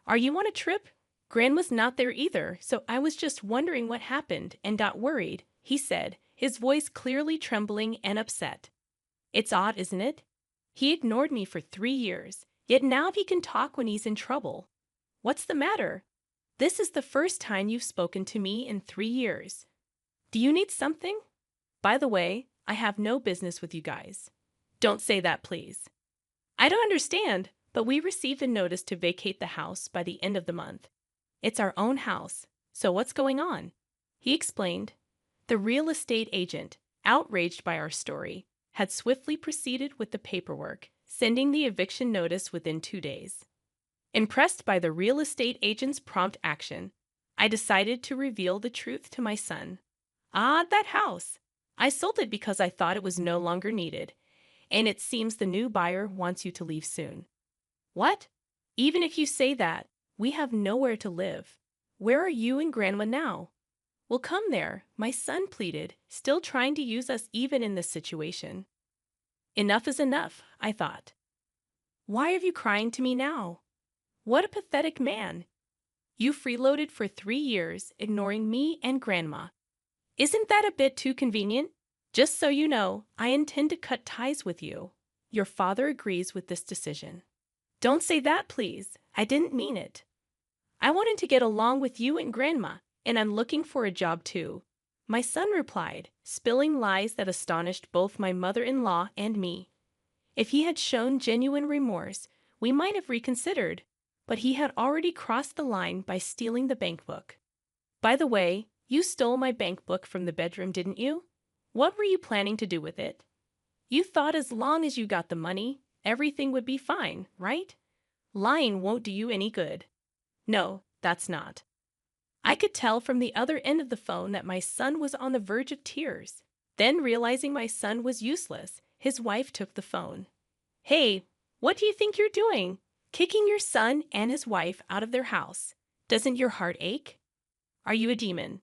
Are you on a trip? Gran was not there either, so I was just wondering what happened and got worried, he said, his voice clearly trembling and upset. It's odd, isn't it? He ignored me for 3 years, yet now he can talk when he's in trouble. What's the matter? This is the first time you've spoken to me in 3 years. Do you need something? By the way, I have no business with you guys. Don't say that, please. I don't understand, but we received a notice to vacate the house by the end of the month. It's our own house, so what's going on? He explained. The real estate agent, outraged by our story, had swiftly proceeded with the paperwork, sending the eviction notice within 2 days. Impressed by the real estate agent's prompt action, I decided to reveal the truth to my son. Ah, that house! I sold it because I thought it was no longer needed, and it seems the new buyer wants you to leave soon. What? Even if you say that, we have nowhere to live. Where are you and Grandma now? Well, come there, my son pleaded, still trying to use us even in this situation. Enough is enough, I thought. Why are you crying to me now? What a pathetic man. You freeloaded for 3 years, ignoring me and Grandma. Isn't that a bit too convenient? Just so you know, I intend to cut ties with you. Your father agrees with this decision. Don't say that, please. I didn't mean it. I wanted to get along with you and Grandma, and I'm looking for a job too. My son replied, spilling lies that astonished both my mother-in-law and me. If he had shown genuine remorse, we might have reconsidered, but he had already crossed the line by stealing the bank book. By the way, you stole my bank book from the bedroom, didn't you? What were you planning to do with it? You thought as long as you got the money, everything would be fine, right? Lying won't do you any good. No, that's not. I could tell from the other end of the phone that my son was on the verge of tears. Then, realizing my son was useless, his wife took the phone. Hey, what do you think you're doing? Kicking your son and his wife out of their house. Doesn't your heart ache? Are you a demon?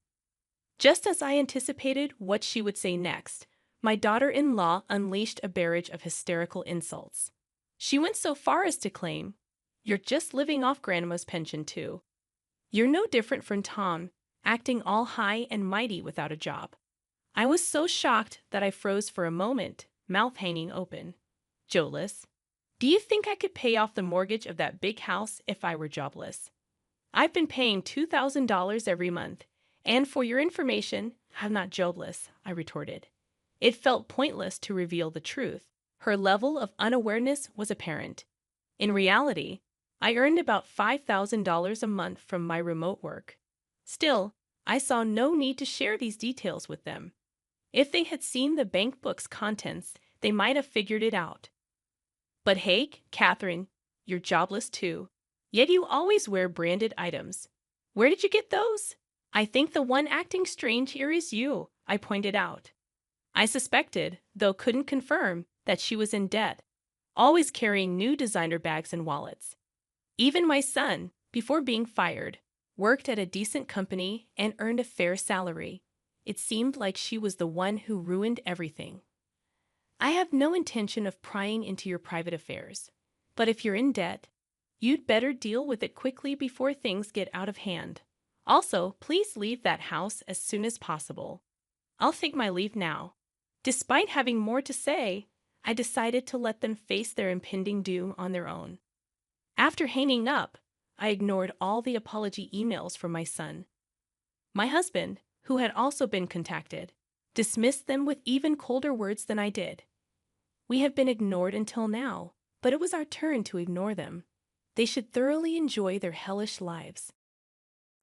Just as I anticipated what she would say next, my daughter-in-law unleashed a barrage of hysterical insults. She went so far as to claim, "You're just living off Grandma's pension too. You're no different from Tom, acting all high and mighty without a job." I was so shocked that I froze for a moment, mouth hanging open. Joeless, do you think I could pay off the mortgage of that big house if I were jobless? I've been paying $2,000 every month, and for your information, I'm not jobless, I retorted. It felt pointless to reveal the truth. Her level of unawareness was apparent. In reality, I earned about $5,000 a month from my remote work. Still, I saw no need to share these details with them. If they had seen the bank book's contents, they might have figured it out. But hey, Catherine, you're jobless too. Yet you always wear branded items. Where did you get those? I think the one acting strange here is you, I pointed out. I suspected, though couldn't confirm, that she was in debt, always carrying new designer bags and wallets. Even my son, before being fired, worked at a decent company and earned a fair salary. It seemed like she was the one who ruined everything. I have no intention of prying into your private affairs, but if you're in debt, you'd better deal with it quickly before things get out of hand. Also, please leave that house as soon as possible. I'll take my leave now. Despite having more to say, I decided to let them face their impending doom on their own. After hanging up, I ignored all the apology emails from my son. My husband, who had also been contacted, dismissed them with even colder words than I did. We have been ignored until now, but it was our turn to ignore them. They should thoroughly enjoy their hellish lives.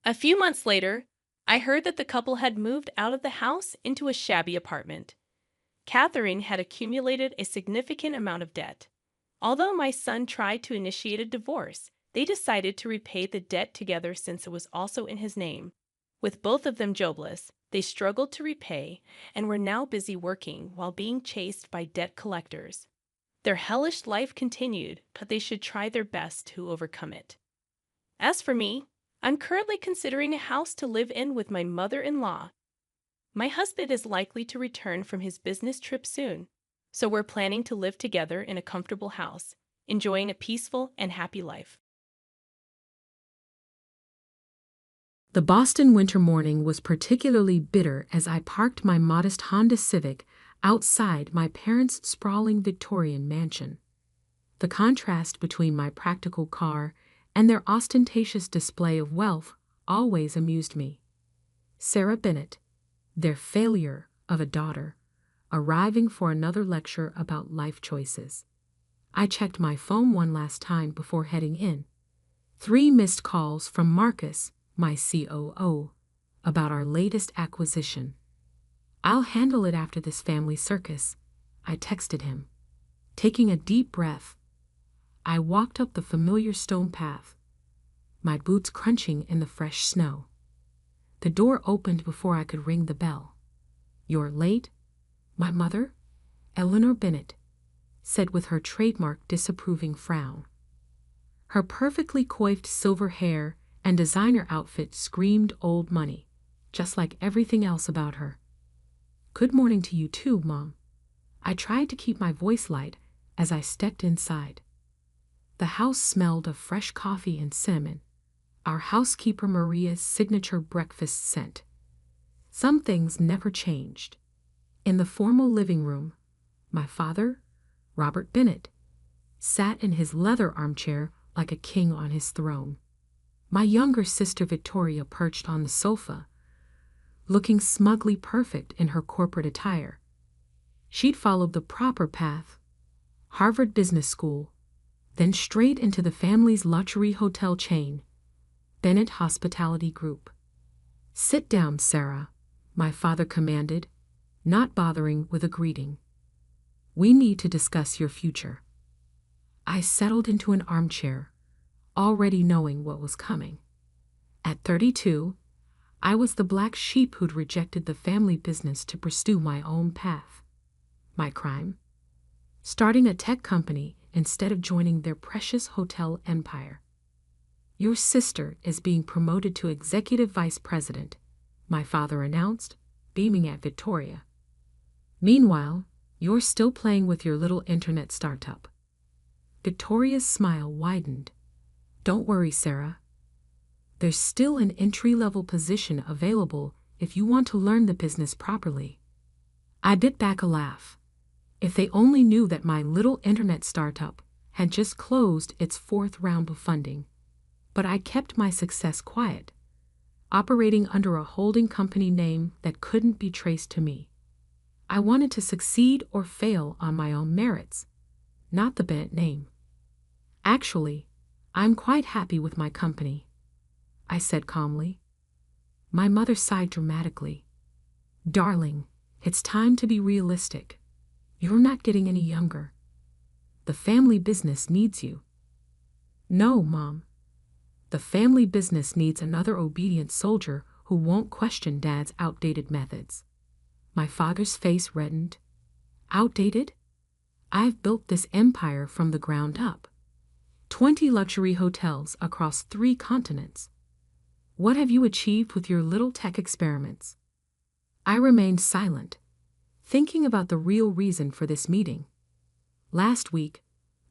A few months later, I heard that the couple had moved out of the house into a shabby apartment. Catherine had accumulated a significant amount of debt. Although my son tried to initiate a divorce, they decided to repay the debt together since it was also in his name. With both of them jobless, they struggled to repay and were now busy working while being chased by debt collectors. Their hellish life continued, but they should try their best to overcome it. As for me, I'm currently considering a house to live in with my mother-in-law. My husband is likely to return from his business trip soon, so we're planning to live together in a comfortable house, enjoying a peaceful and happy life. The Boston winter morning was particularly bitter as I parked my modest Honda Civic outside my parents' sprawling Victorian mansion. The contrast between my practical car and their ostentatious display of wealth always amused me. Sarah Bennett, their failure of a daughter, arriving for another lecture about life choices. I checked my phone one last time before heading in. 3 missed calls from Marcus, my COO, about our latest acquisition. "I'll handle it after this family circus," I texted him. Taking a deep breath, I walked up the familiar stone path, my boots crunching in the fresh snow. The door opened before I could ring the bell. "You're late, my mother?" Eleanor Bennett said with her trademark disapproving frown. Her perfectly coiffed silver hair and designer outfit screamed old money, just like everything else about her. "Good morning to you too, Mom." I tried to keep my voice light as I stepped inside. The house smelled of fresh coffee and cinnamon, our housekeeper Maria's signature breakfast scent. Some things never changed. In the formal living room, my father, Robert Bennett, sat in his leather armchair like a king on his throne. My younger sister Victoria perched on the sofa, looking smugly perfect in her corporate attire. She'd followed the proper path, Harvard Business School, then straight into the family's luxury hotel chain, Bennett Hospitality Group. "Sit down, Sarah," my father commanded, not bothering with a greeting. "We need to discuss your future." I settled into an armchair, already knowing what was coming. At 32, I was the black sheep who'd rejected the family business to pursue my own path. My crime? Starting a tech company instead of joining their precious hotel empire. "Your sister is being promoted to executive vice president," my father announced, beaming at Victoria. "Meanwhile, you're still playing with your little internet startup." Victoria's smile widened. "Don't worry, Sarah. There's still an entry-level position available if you want to learn the business properly." I bit back a laugh. If they only knew that my little internet startup had just closed its 4th round of funding. But I kept my success quiet, operating under a holding company name that couldn't be traced to me. I wanted to succeed or fail on my own merits, not the Bennett name. "Actually, I'm quite happy with my company," I said calmly. My mother sighed dramatically. "Darling, it's time to be realistic. You're not getting any younger. The family business needs you." "No, Mom. The family business needs another obedient soldier who won't question Dad's outdated methods." My father's face reddened. "Outdated? I've built this empire from the ground up. 20 luxury hotels across 3 continents. What have you achieved with your little tech experiments?" I remained silent, thinking about the real reason for this meeting. Last week,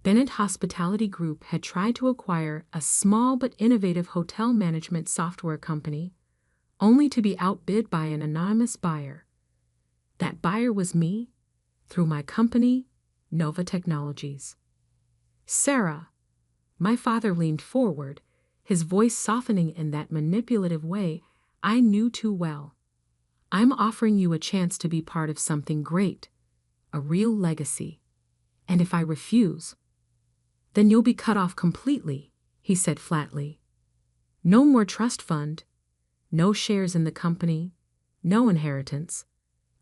Bennett Hospitality Group had tried to acquire a small but innovative hotel management software company, only to be outbid by an anonymous buyer. That buyer was me, through my company, Nova Technologies. "Sarah," my father leaned forward, his voice softening in that manipulative way I knew too well. "I'm offering you a chance to be part of something great, a real legacy. And if I refuse, then you'll be cut off completely," he said flatly. "No more trust fund, no shares in the company, no inheritance.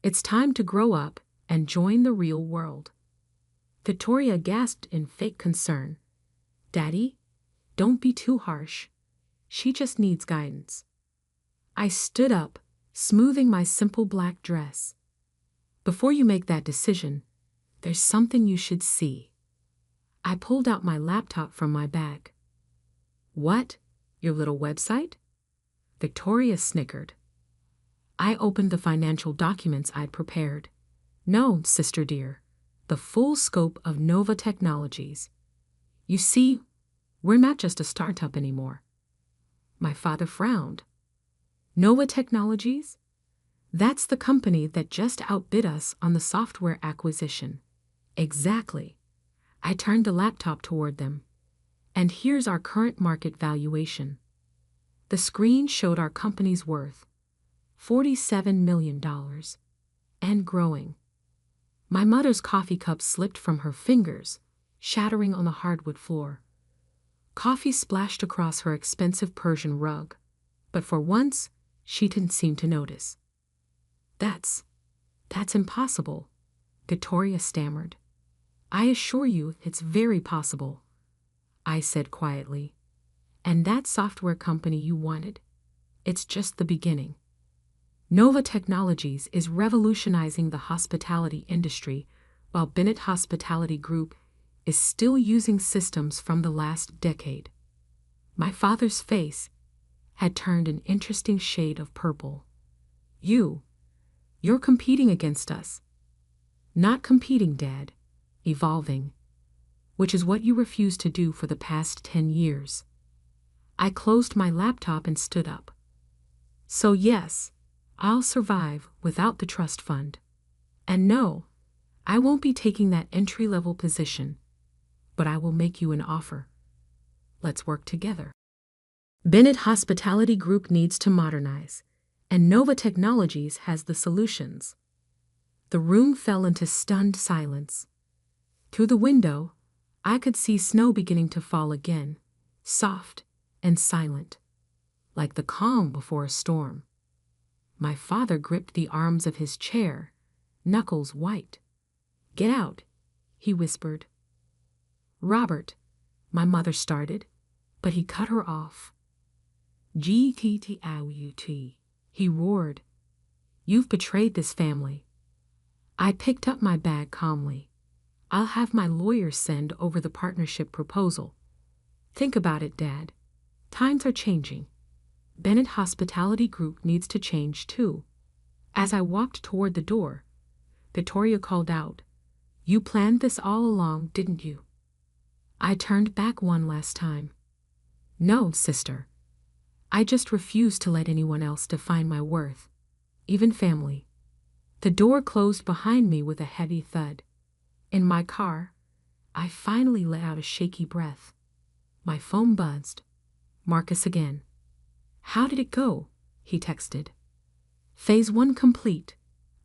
It's time to grow up and join the real world." Victoria gasped in fake concern. "Daddy, don't be too harsh. She just needs guidance." I stood up, smoothing my simple black dress. "Before you make that decision, there's something you should see." I pulled out my laptop from my bag. "What? Your little website?" Victoria snickered. I opened the financial documents I'd prepared. "No, sister dear, the full scope of Nova Technologies. You see, we're not just a startup anymore. My father frowned. Nova Technologies? That's the company that just outbid us on the software acquisition. Exactly. I turned the laptop toward them. And here's our current market valuation. The screen showed our company's worth, $47 million, and growing. My mother's coffee cup slipped from her fingers, shattering on the hardwood floor. Coffee splashed across her expensive Persian rug, but for once, she didn't seem to notice. That's impossible, Victoria stammered. I assure you it's very possible, I said quietly. And that software company you wanted, it's just the beginning. Nova Technologies is revolutionizing the hospitality industry, while Bennett Hospitality Group is still using systems from the last decade. My father's face had turned an interesting shade of purple. You're competing against us. Not competing, Dad. Evolving. Which is what you refused to do for the past 10 years. I closed my laptop and stood up. So yes, I'll survive without the trust fund. And no, I won't be taking that entry-level position, but I will make you an offer. Let's work together. Bennett Hospitality Group needs to modernize, and Nova Technologies has the solutions. The room fell into stunned silence. Through the window, I could see snow beginning to fall again, soft and silent, like the calm before a storm. My father gripped the arms of his chair, knuckles white. Get out, he whispered. Robert, my mother started, but he cut her off. G-T-T-I-U-T, he roared. You've betrayed this family. I picked up my bag calmly. I'll have my lawyer send over the partnership proposal. Think about it, Dad. Times are changing. Bennett Hospitality Group needs to change too. As I walked toward the door, Victoria called out, You planned this all along, didn't you? I turned back one last time. No, sister. I just refused to let anyone else define my worth, even family. The door closed behind me with a heavy thud. In my car, I finally let out a shaky breath. My phone buzzed. Marcus again. How did it go? He texted. Phase 1 complete,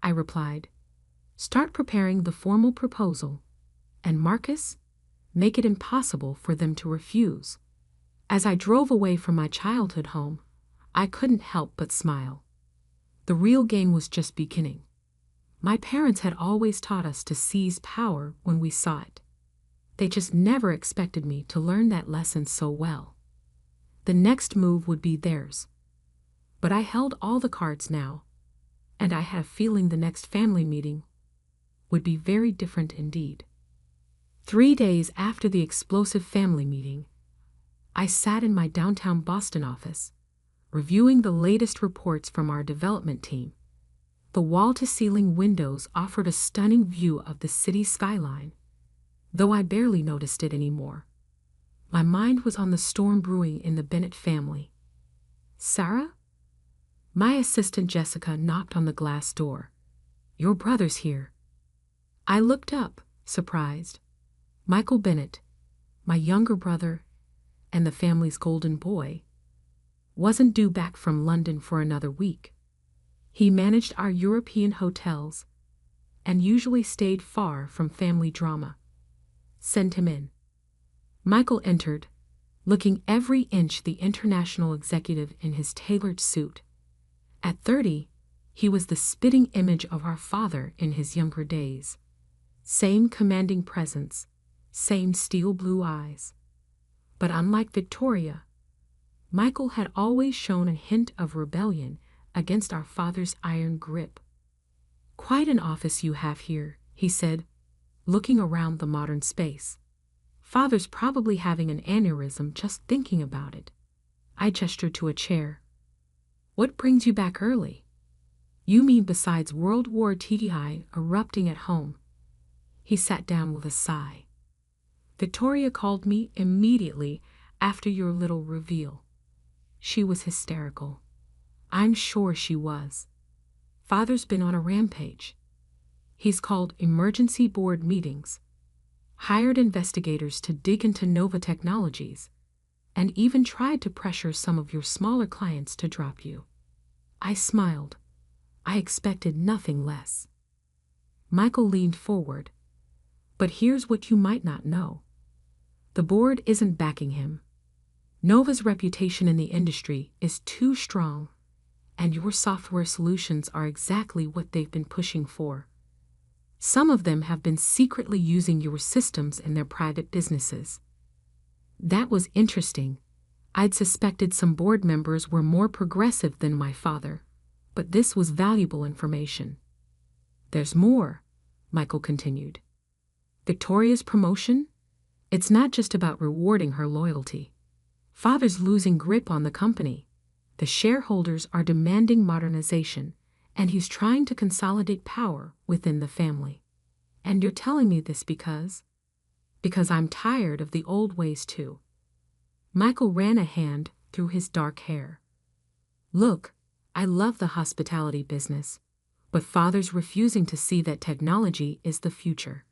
I replied. Start preparing the formal proposal. And Marcus, make it impossible for them to refuse. As I drove away from my childhood home, I couldn't help but smile. The real game was just beginning. My parents had always taught us to seize power when we saw it. They just never expected me to learn that lesson so well. The next move would be theirs. But I held all the cards now, and I had a feeling the next family meeting would be very different indeed. 3 days after the explosive family meeting, I sat in my downtown Boston office, reviewing the latest reports from our development team. The wall-to-ceiling windows offered a stunning view of the city skyline, though I barely noticed it anymore. My mind was on the storm brewing in the Bennett family. Sarah? My assistant Jessica knocked on the glass door. Your brother's here. I looked up, surprised. Michael Bennett, my younger brother and the family's golden boy, wasn't due back from London for another week. He managed our European hotels and usually stayed far from family drama. Send him in. Michael entered, looking every inch the international executive in his tailored suit. At 30, he was the spitting image of our father in his younger days. Same commanding presence, same steel blue eyes. But unlike Victoria, Michael had always shown a hint of rebellion against our father's iron grip. Quite an office you have here, he said, looking around the modern space. Father's probably having an aneurysm just thinking about it. I gestured to a chair. What brings you back early? You mean besides World War II erupting at home? He sat down with a sigh. Victoria called me immediately after your little reveal. She was hysterical. I'm sure she was. Father's been on a rampage. He's called emergency board meetings, hired investigators to dig into Nova Technologies, and even tried to pressure some of your smaller clients to drop you. I smiled. I expected nothing less. Michael leaned forward. But here's what you might not know. The board isn't backing him. Nova's reputation in the industry is too strong, and your software solutions are exactly what they've been pushing for. Some of them have been secretly using your systems in their private businesses. That was interesting. I'd suspected some board members were more progressive than my father, but this was valuable information. There's more, Michael continued. Victoria's promotion? It's not just about rewarding her loyalty. Father's losing grip on the company. The shareholders are demanding modernization, and he's trying to consolidate power within the family. And you're telling me this because I'm tired of the old ways too. Michael ran a hand through his dark hair. Look, I love the hospitality business, but Father's refusing to see that technology is the future.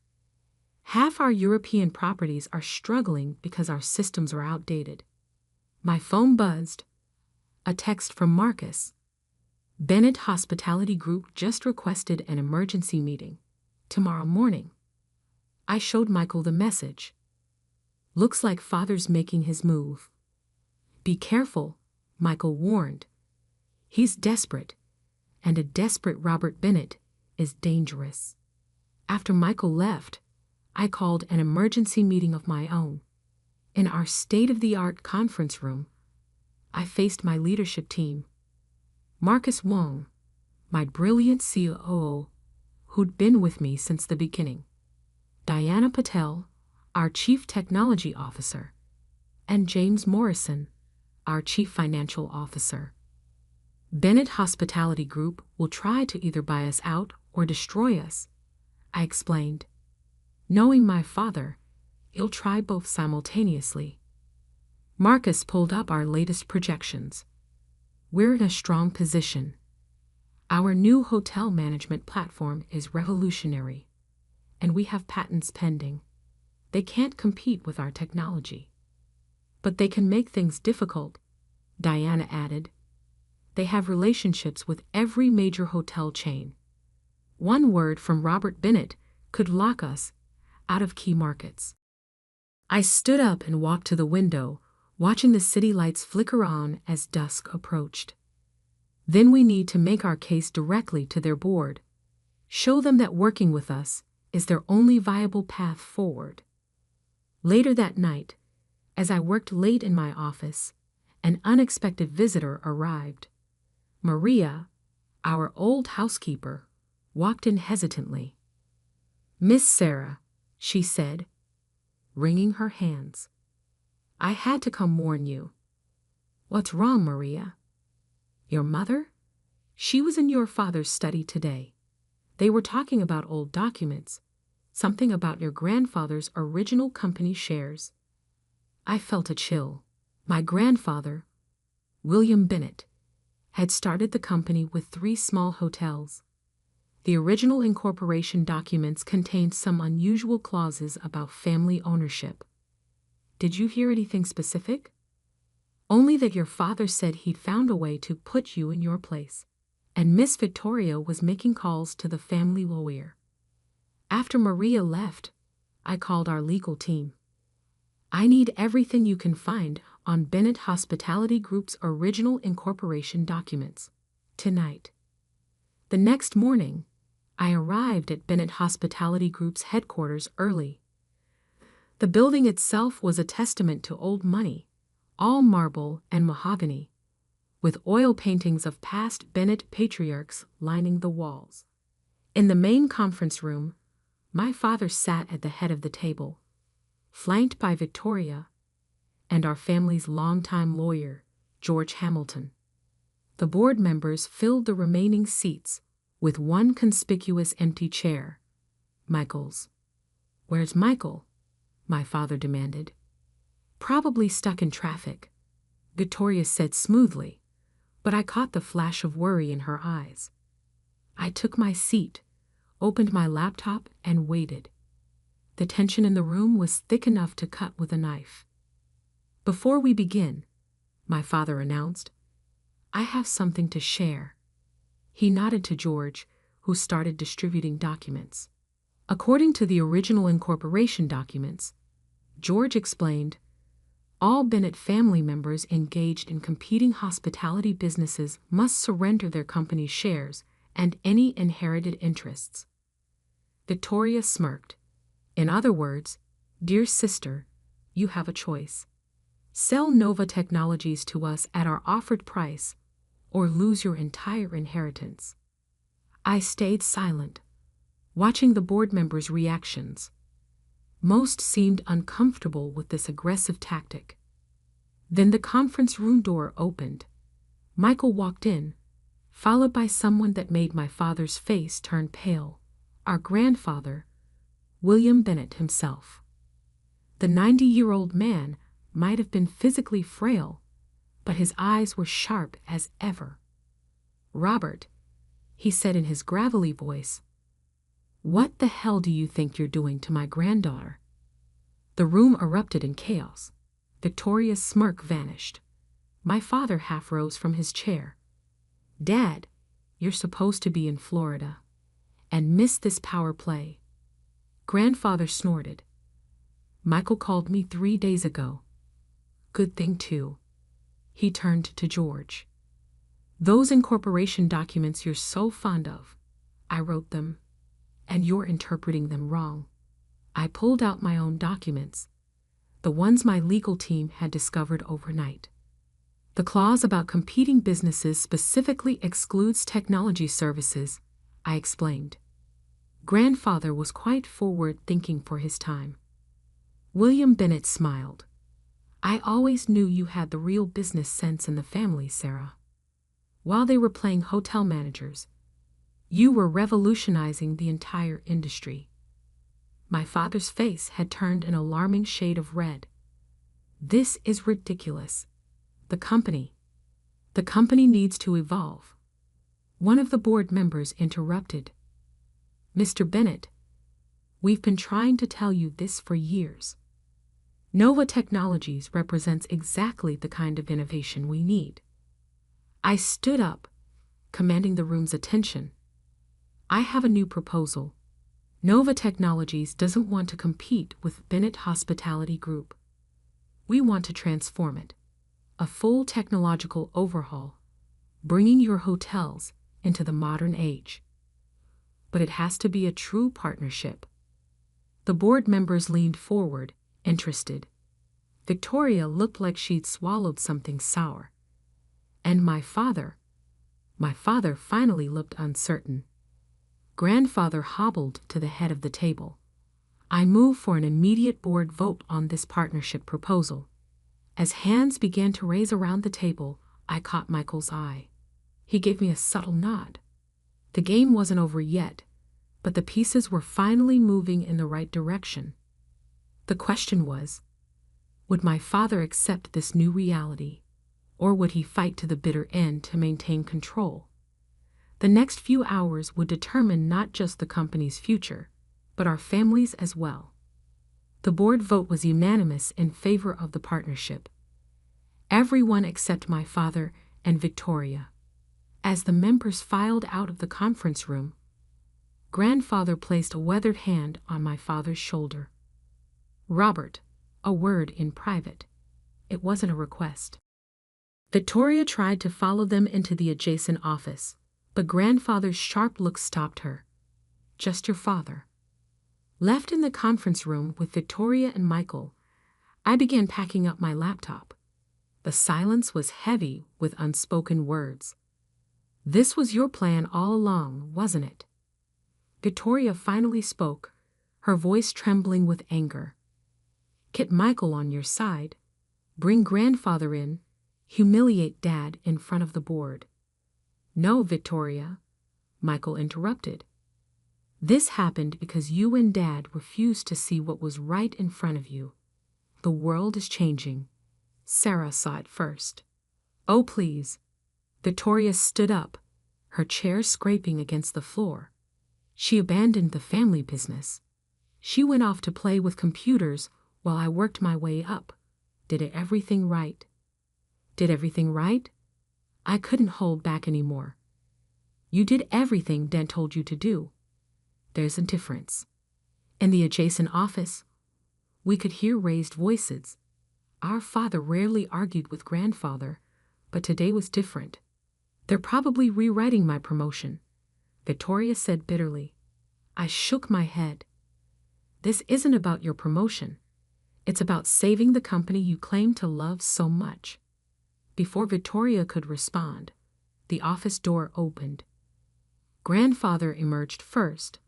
Half our European properties are struggling because our systems are outdated. My phone buzzed. A text from Marcus. Bennett Hospitality Group just requested an emergency meeting tomorrow morning. I showed Michael the message. Looks like Father's making his move. Be careful, Michael warned. He's desperate, and a desperate Robert Bennett is dangerous. After Michael left, I called an emergency meeting of my own. In our state-of-the-art conference room, I faced my leadership team. Marcus Wong, my brilliant COO, who'd been with me since the beginning. Diana Patel, our Chief Technology Officer. And James Morrison, our Chief Financial Officer. Bennett Hospitality Group will try to either buy us out or destroy us, I explained. Knowing my father, he'll try both simultaneously. Marcus pulled up our latest projections. We're in a strong position. Our new hotel management platform is revolutionary, and we have patents pending. They can't compete with our technology. But they can make things difficult, Diana added. They have relationships with every major hotel chain. One word from Robert Bennett could lock us out of key markets. I stood up and walked to the window, watching the city lights flicker on as dusk approached. Then we need to make our case directly to their board. Show them that working with us is their only viable path forward. Later that night, as I worked late in my office, an unexpected visitor arrived. Maria, our old housekeeper, walked in hesitantly. Miss Sarah, she said, wringing her hands. I had to come warn you. What's wrong, Maria? Your mother? She was in your father's study today. They were talking about old documents, something about your grandfather's original company shares. I felt a chill. My grandfather, William Bennett, had started the company with 3 small hotels. The original incorporation documents contained some unusual clauses about family ownership. Did you hear anything specific? Only that your father said he'd found a way to put you in your place, and Miss Victoria was making calls to the family lawyer. After Maria left, I called our legal team. I need everything you can find on Bennett Hospitality Group's original incorporation documents. Tonight. The next morning, I arrived at Bennett Hospitality Group's headquarters early. The building itself was a testament to old money, all marble and mahogany, with oil paintings of past Bennett patriarchs lining the walls. In the main conference room, my father sat at the head of the table, flanked by Victoria and our family's longtime lawyer, George Hamilton. The board members filled the remaining seats with one conspicuous empty chair, Michael's. Where's Michael? my father demanded. Probably stuck in traffic, Victoria said smoothly, but I caught the flash of worry in her eyes. I took my seat, opened my laptop, and waited. The tension in the room was thick enough to cut with a knife. Before we begin, my father announced, I have something to share. He nodded to George, who started distributing documents. According to the original incorporation documents, George explained, all Bennett family members engaged in competing hospitality businesses must surrender their company's shares and any inherited interests. Victoria smirked. In other words, dear sister, you have a choice. Sell Nova Technologies to us at our offered price, or lose your entire inheritance. I stayed silent, watching the board members' reactions. Most seemed uncomfortable with this aggressive tactic. Then the conference room door opened. Michael walked in, followed by someone that made my father's face turn pale, our grandfather, William Bennett himself. The 90-year-old man might have been physically frail, but his eyes were sharp as ever. Robert, he said in his gravelly voice, what the hell do you think you're doing to my granddaughter? The room erupted in chaos. Victoria's smirk vanished. My father half rose from his chair. Dad, you're supposed to be in Florida and miss this power play. Grandfather snorted. Michael called me 3 days ago. Good thing, too. He turned to George. Those incorporation documents you're so fond of, I wrote them, and you're interpreting them wrong. I pulled out my own documents, the ones my legal team had discovered overnight. The clause about competing businesses specifically excludes technology services, I explained. Grandfather was quite forward-thinking for his time. William Bennett smiled. I always knew you had the real business sense in the family, Sarah. While they were playing hotel managers, you were revolutionizing the entire industry. My father's face had turned an alarming shade of red. This is ridiculous. The company needs to evolve. One of the board members interrupted. Mr. Bennett, we've been trying to tell you this for years. Nova Technologies represents exactly the kind of innovation we need. I stood up, commanding the room's attention. I have a new proposal. Nova Technologies doesn't want to compete with Bennett Hospitality Group. We want to transform it. A full technological overhaul, bringing your hotels into the modern age. But it has to be a true partnership. The board members leaned forward, interested. Victoria looked like she'd swallowed something sour. And my father finally looked uncertain. Grandfather hobbled to the head of the table. I move for an immediate board vote on this partnership proposal. As hands began to raise around the table, I caught Michael's eye. He gave me a subtle nod. The game wasn't over yet, but the pieces were finally moving in the right direction. The question was, would my father accept this new reality, or would he fight to the bitter end to maintain control? The next few hours would determine not just the company's future, but our families as well. The board vote was unanimous in favor of the partnership. Everyone except my father and Victoria. As the members filed out of the conference room, Grandfather placed a weathered hand on my father's shoulder. Robert, a word in private. It wasn't a request. Victoria tried to follow them into the adjacent office, but Grandfather's sharp look stopped her. Just your father. Left in the conference room with Victoria and Michael, I began packing up my laptop. The silence was heavy with unspoken words. This was your plan all along, wasn't it? Victoria finally spoke, her voice trembling with anger. Get Michael on your side. Bring Grandfather in. Humiliate Dad in front of the board. No, Victoria, Michael interrupted. This happened because you and Dad refused to see what was right in front of you. The world is changing. Sarah saw it first. Oh, please. Victoria stood up, her chair scraping against the floor. She abandoned the family business. She went off to play with computers while I worked my way up. Did everything right. Did everything right? I couldn't hold back anymore. You did everything Dad told you to do. There's a difference. In the adjacent office, we could hear raised voices. Our father rarely argued with grandfather, but today was different. They're probably rewriting my promotion, Victoria said bitterly. I shook my head. This isn't about your promotion. It's about saving the company you claim to love so much. Before Victoria could respond, the office door opened. Grandfather emerged first,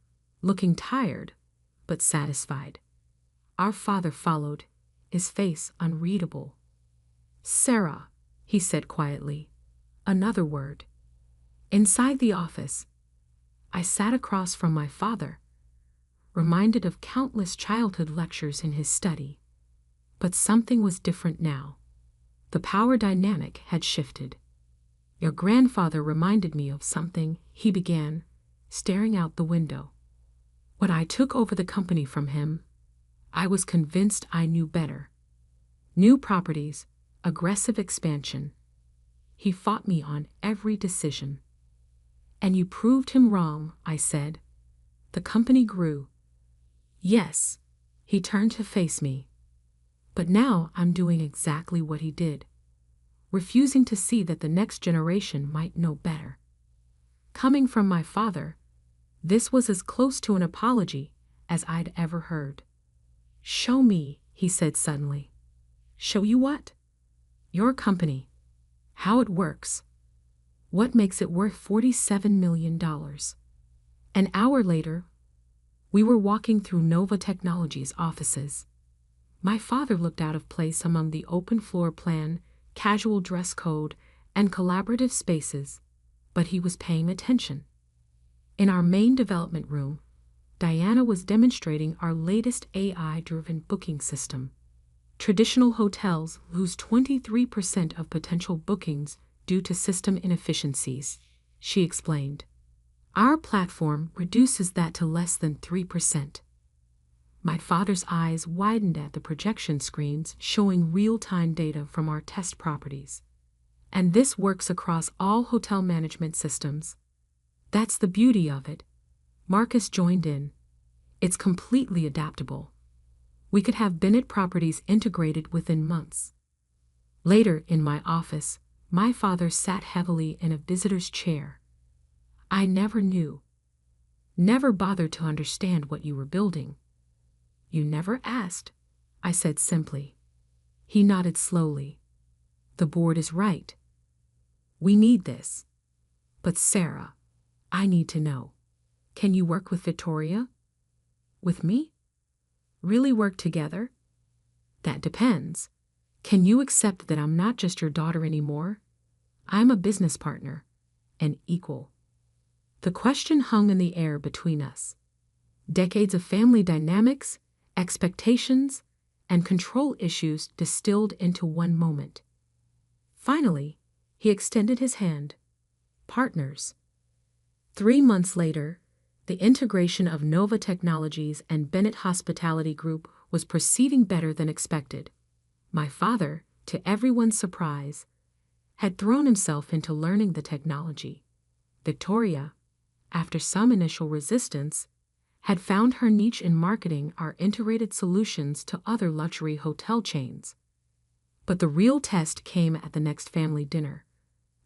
looking tired, but satisfied. Our father followed, his face unreadable. Sarah, he said quietly. Another word. Inside the office, I sat across from my father, reminded of countless childhood lectures in his study. But something was different now. The power dynamic had shifted. Your grandfather reminded me of something, he began, staring out the window. When I took over the company from him, I was convinced I knew better. New properties, aggressive expansion. He fought me on every decision. And you proved him wrong, I said. The company grew. Yes, he turned to face me. But now I'm doing exactly what he did, refusing to see that the next generation might know better. Coming from my father, this was as close to an apology as I'd ever heard. Show me, he said suddenly. Show you what? Your company. How it works. What makes it worth $47 million? An hour later, we were walking through Nova Technologies' offices. My father looked out of place among the open floor plan, casual dress code, and collaborative spaces, but he was paying attention. In our main development room, Diana was demonstrating our latest AI-driven booking system. Traditional hotels lose 23% of potential bookings due to system inefficiencies, she explained. Our platform reduces that to less than 3%. My father's eyes widened at the projection screens showing real-time data from our test properties. And this works across all hotel management systems. That's the beauty of it. Marcus joined in. It's completely adaptable. We could have Bennett properties integrated within months. Later, in my office, my father sat heavily in a visitor's chair. I never bothered to understand what you were building. You never asked, I said simply. He nodded slowly. The board is right. We need this. But Sarah, I need to know. Can you work with Victoria? With me? Really work together? That depends. Can you accept that I'm not just your daughter anymore? I'm a business partner, an equal. The question hung in the air between us. Decades of family dynamics, expectations, and control issues distilled into one moment. Finally, he extended his hand. Partners. 3 months later, the integration of Nova Technologies and Bennett Hospitality Group was proceeding better than expected. My father, to everyone's surprise, had thrown himself into learning the technology. Victoria, after some initial resistance, had found her niche in marketing our integrated solutions to other luxury hotel chains. But the real test came at the next family dinner,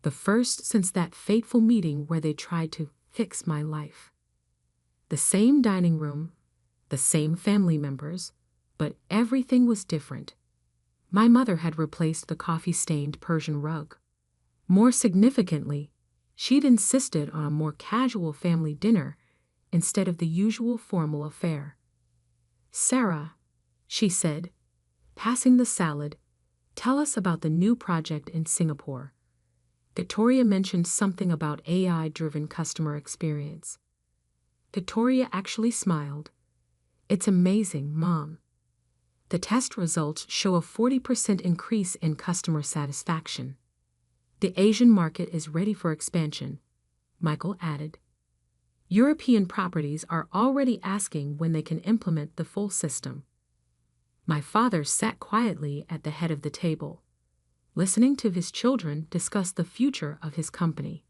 the first since that fateful meeting where they tried to fix my life. The same dining room, the same family members, but everything was different. My mother had replaced the coffee-stained Persian rug. More significantly, she'd insisted on a more casual family dinner instead of the usual formal affair. Sarah, she said, passing the salad, tell us about the new project in Singapore. Victoria mentioned something about AI-driven customer experience. Victoria actually smiled. It's amazing, Mom. The test results show a 40% increase in customer satisfaction. The Asian market is ready for expansion, Michael added. European properties are already asking when they can implement the full system. My father sat quietly at the head of the table, listening to his children discuss the future of his company.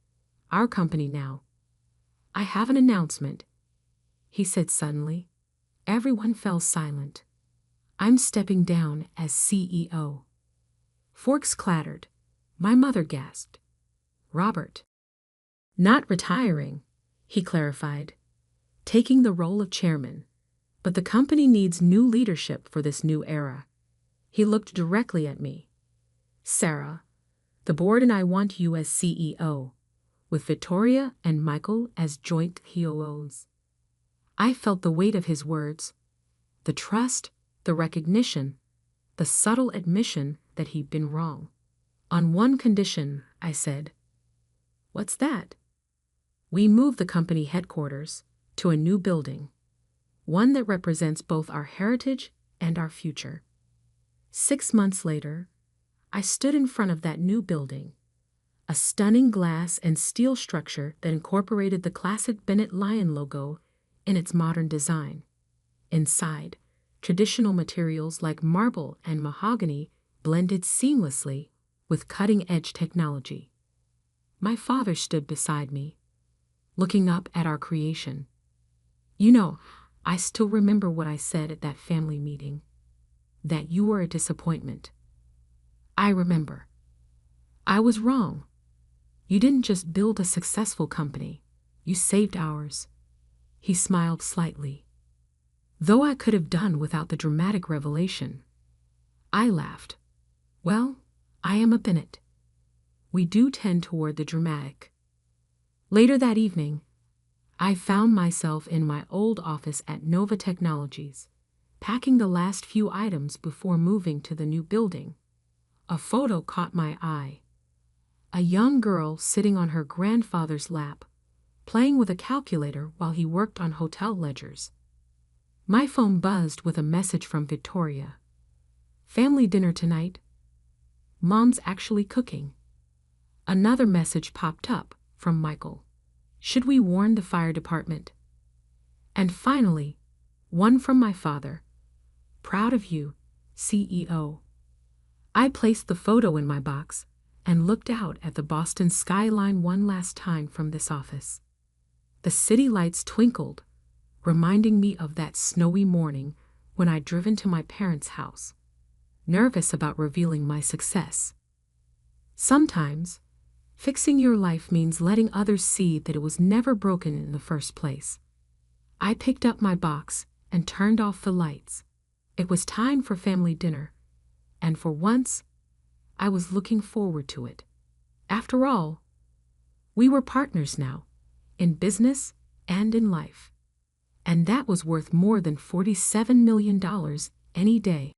Our company now. I have an announcement, he said suddenly. Everyone fell silent. I'm stepping down as CEO. Forks clattered. My mother gasped. Robert. Not retiring, he clarified, taking the role of chairman. But the company needs new leadership for this new era. He looked directly at me. Sarah, the board and I want you as CEO, with Victoria and Michael as joint COOs. I felt the weight of his words, the trust, the recognition, the subtle admission that he'd been wrong. On one condition, I said. What's that? We move the company headquarters to a new building, one that represents both our heritage and our future. 6 months later, I stood in front of that new building, a stunning glass and steel structure that incorporated the classic Bennett Lion logo in its modern design. Inside, traditional materials like marble and mahogany blended seamlessly with cutting-edge technology. My father stood beside me, looking up at our creation. I still remember what I said at that family meeting, that you were a disappointment. I remember. I was wrong. You didn't just build a successful company, you saved ours. He smiled slightly. Though I could have done without the dramatic revelation. I laughed. Well, I am a Bennett. We do tend toward the dramatic. Later that evening, I found myself in my old office at Nova Technologies, packing the last few items before moving to the new building. A photo caught my eye. A young girl sitting on her grandfather's lap, playing with a calculator while he worked on hotel ledgers. My phone buzzed with a message from Victoria. Family dinner tonight. Mom's actually cooking. Another message popped up from Michael. Should we warn the fire department? And finally, one from my father. Proud of you, CEO. I placed the photo in my box and looked out at the Boston skyline one last time from this office. The city lights twinkled, reminding me of that snowy morning when I'd driven to my parents' house, nervous about revealing my success. Sometimes, fixing your life means letting others see that it was never broken in the first place. I picked up my box and turned off the lights. It was time for family dinner, and for once, I was looking forward to it. After all, we were partners now, in business and in life. And that was worth more than $47 million any day.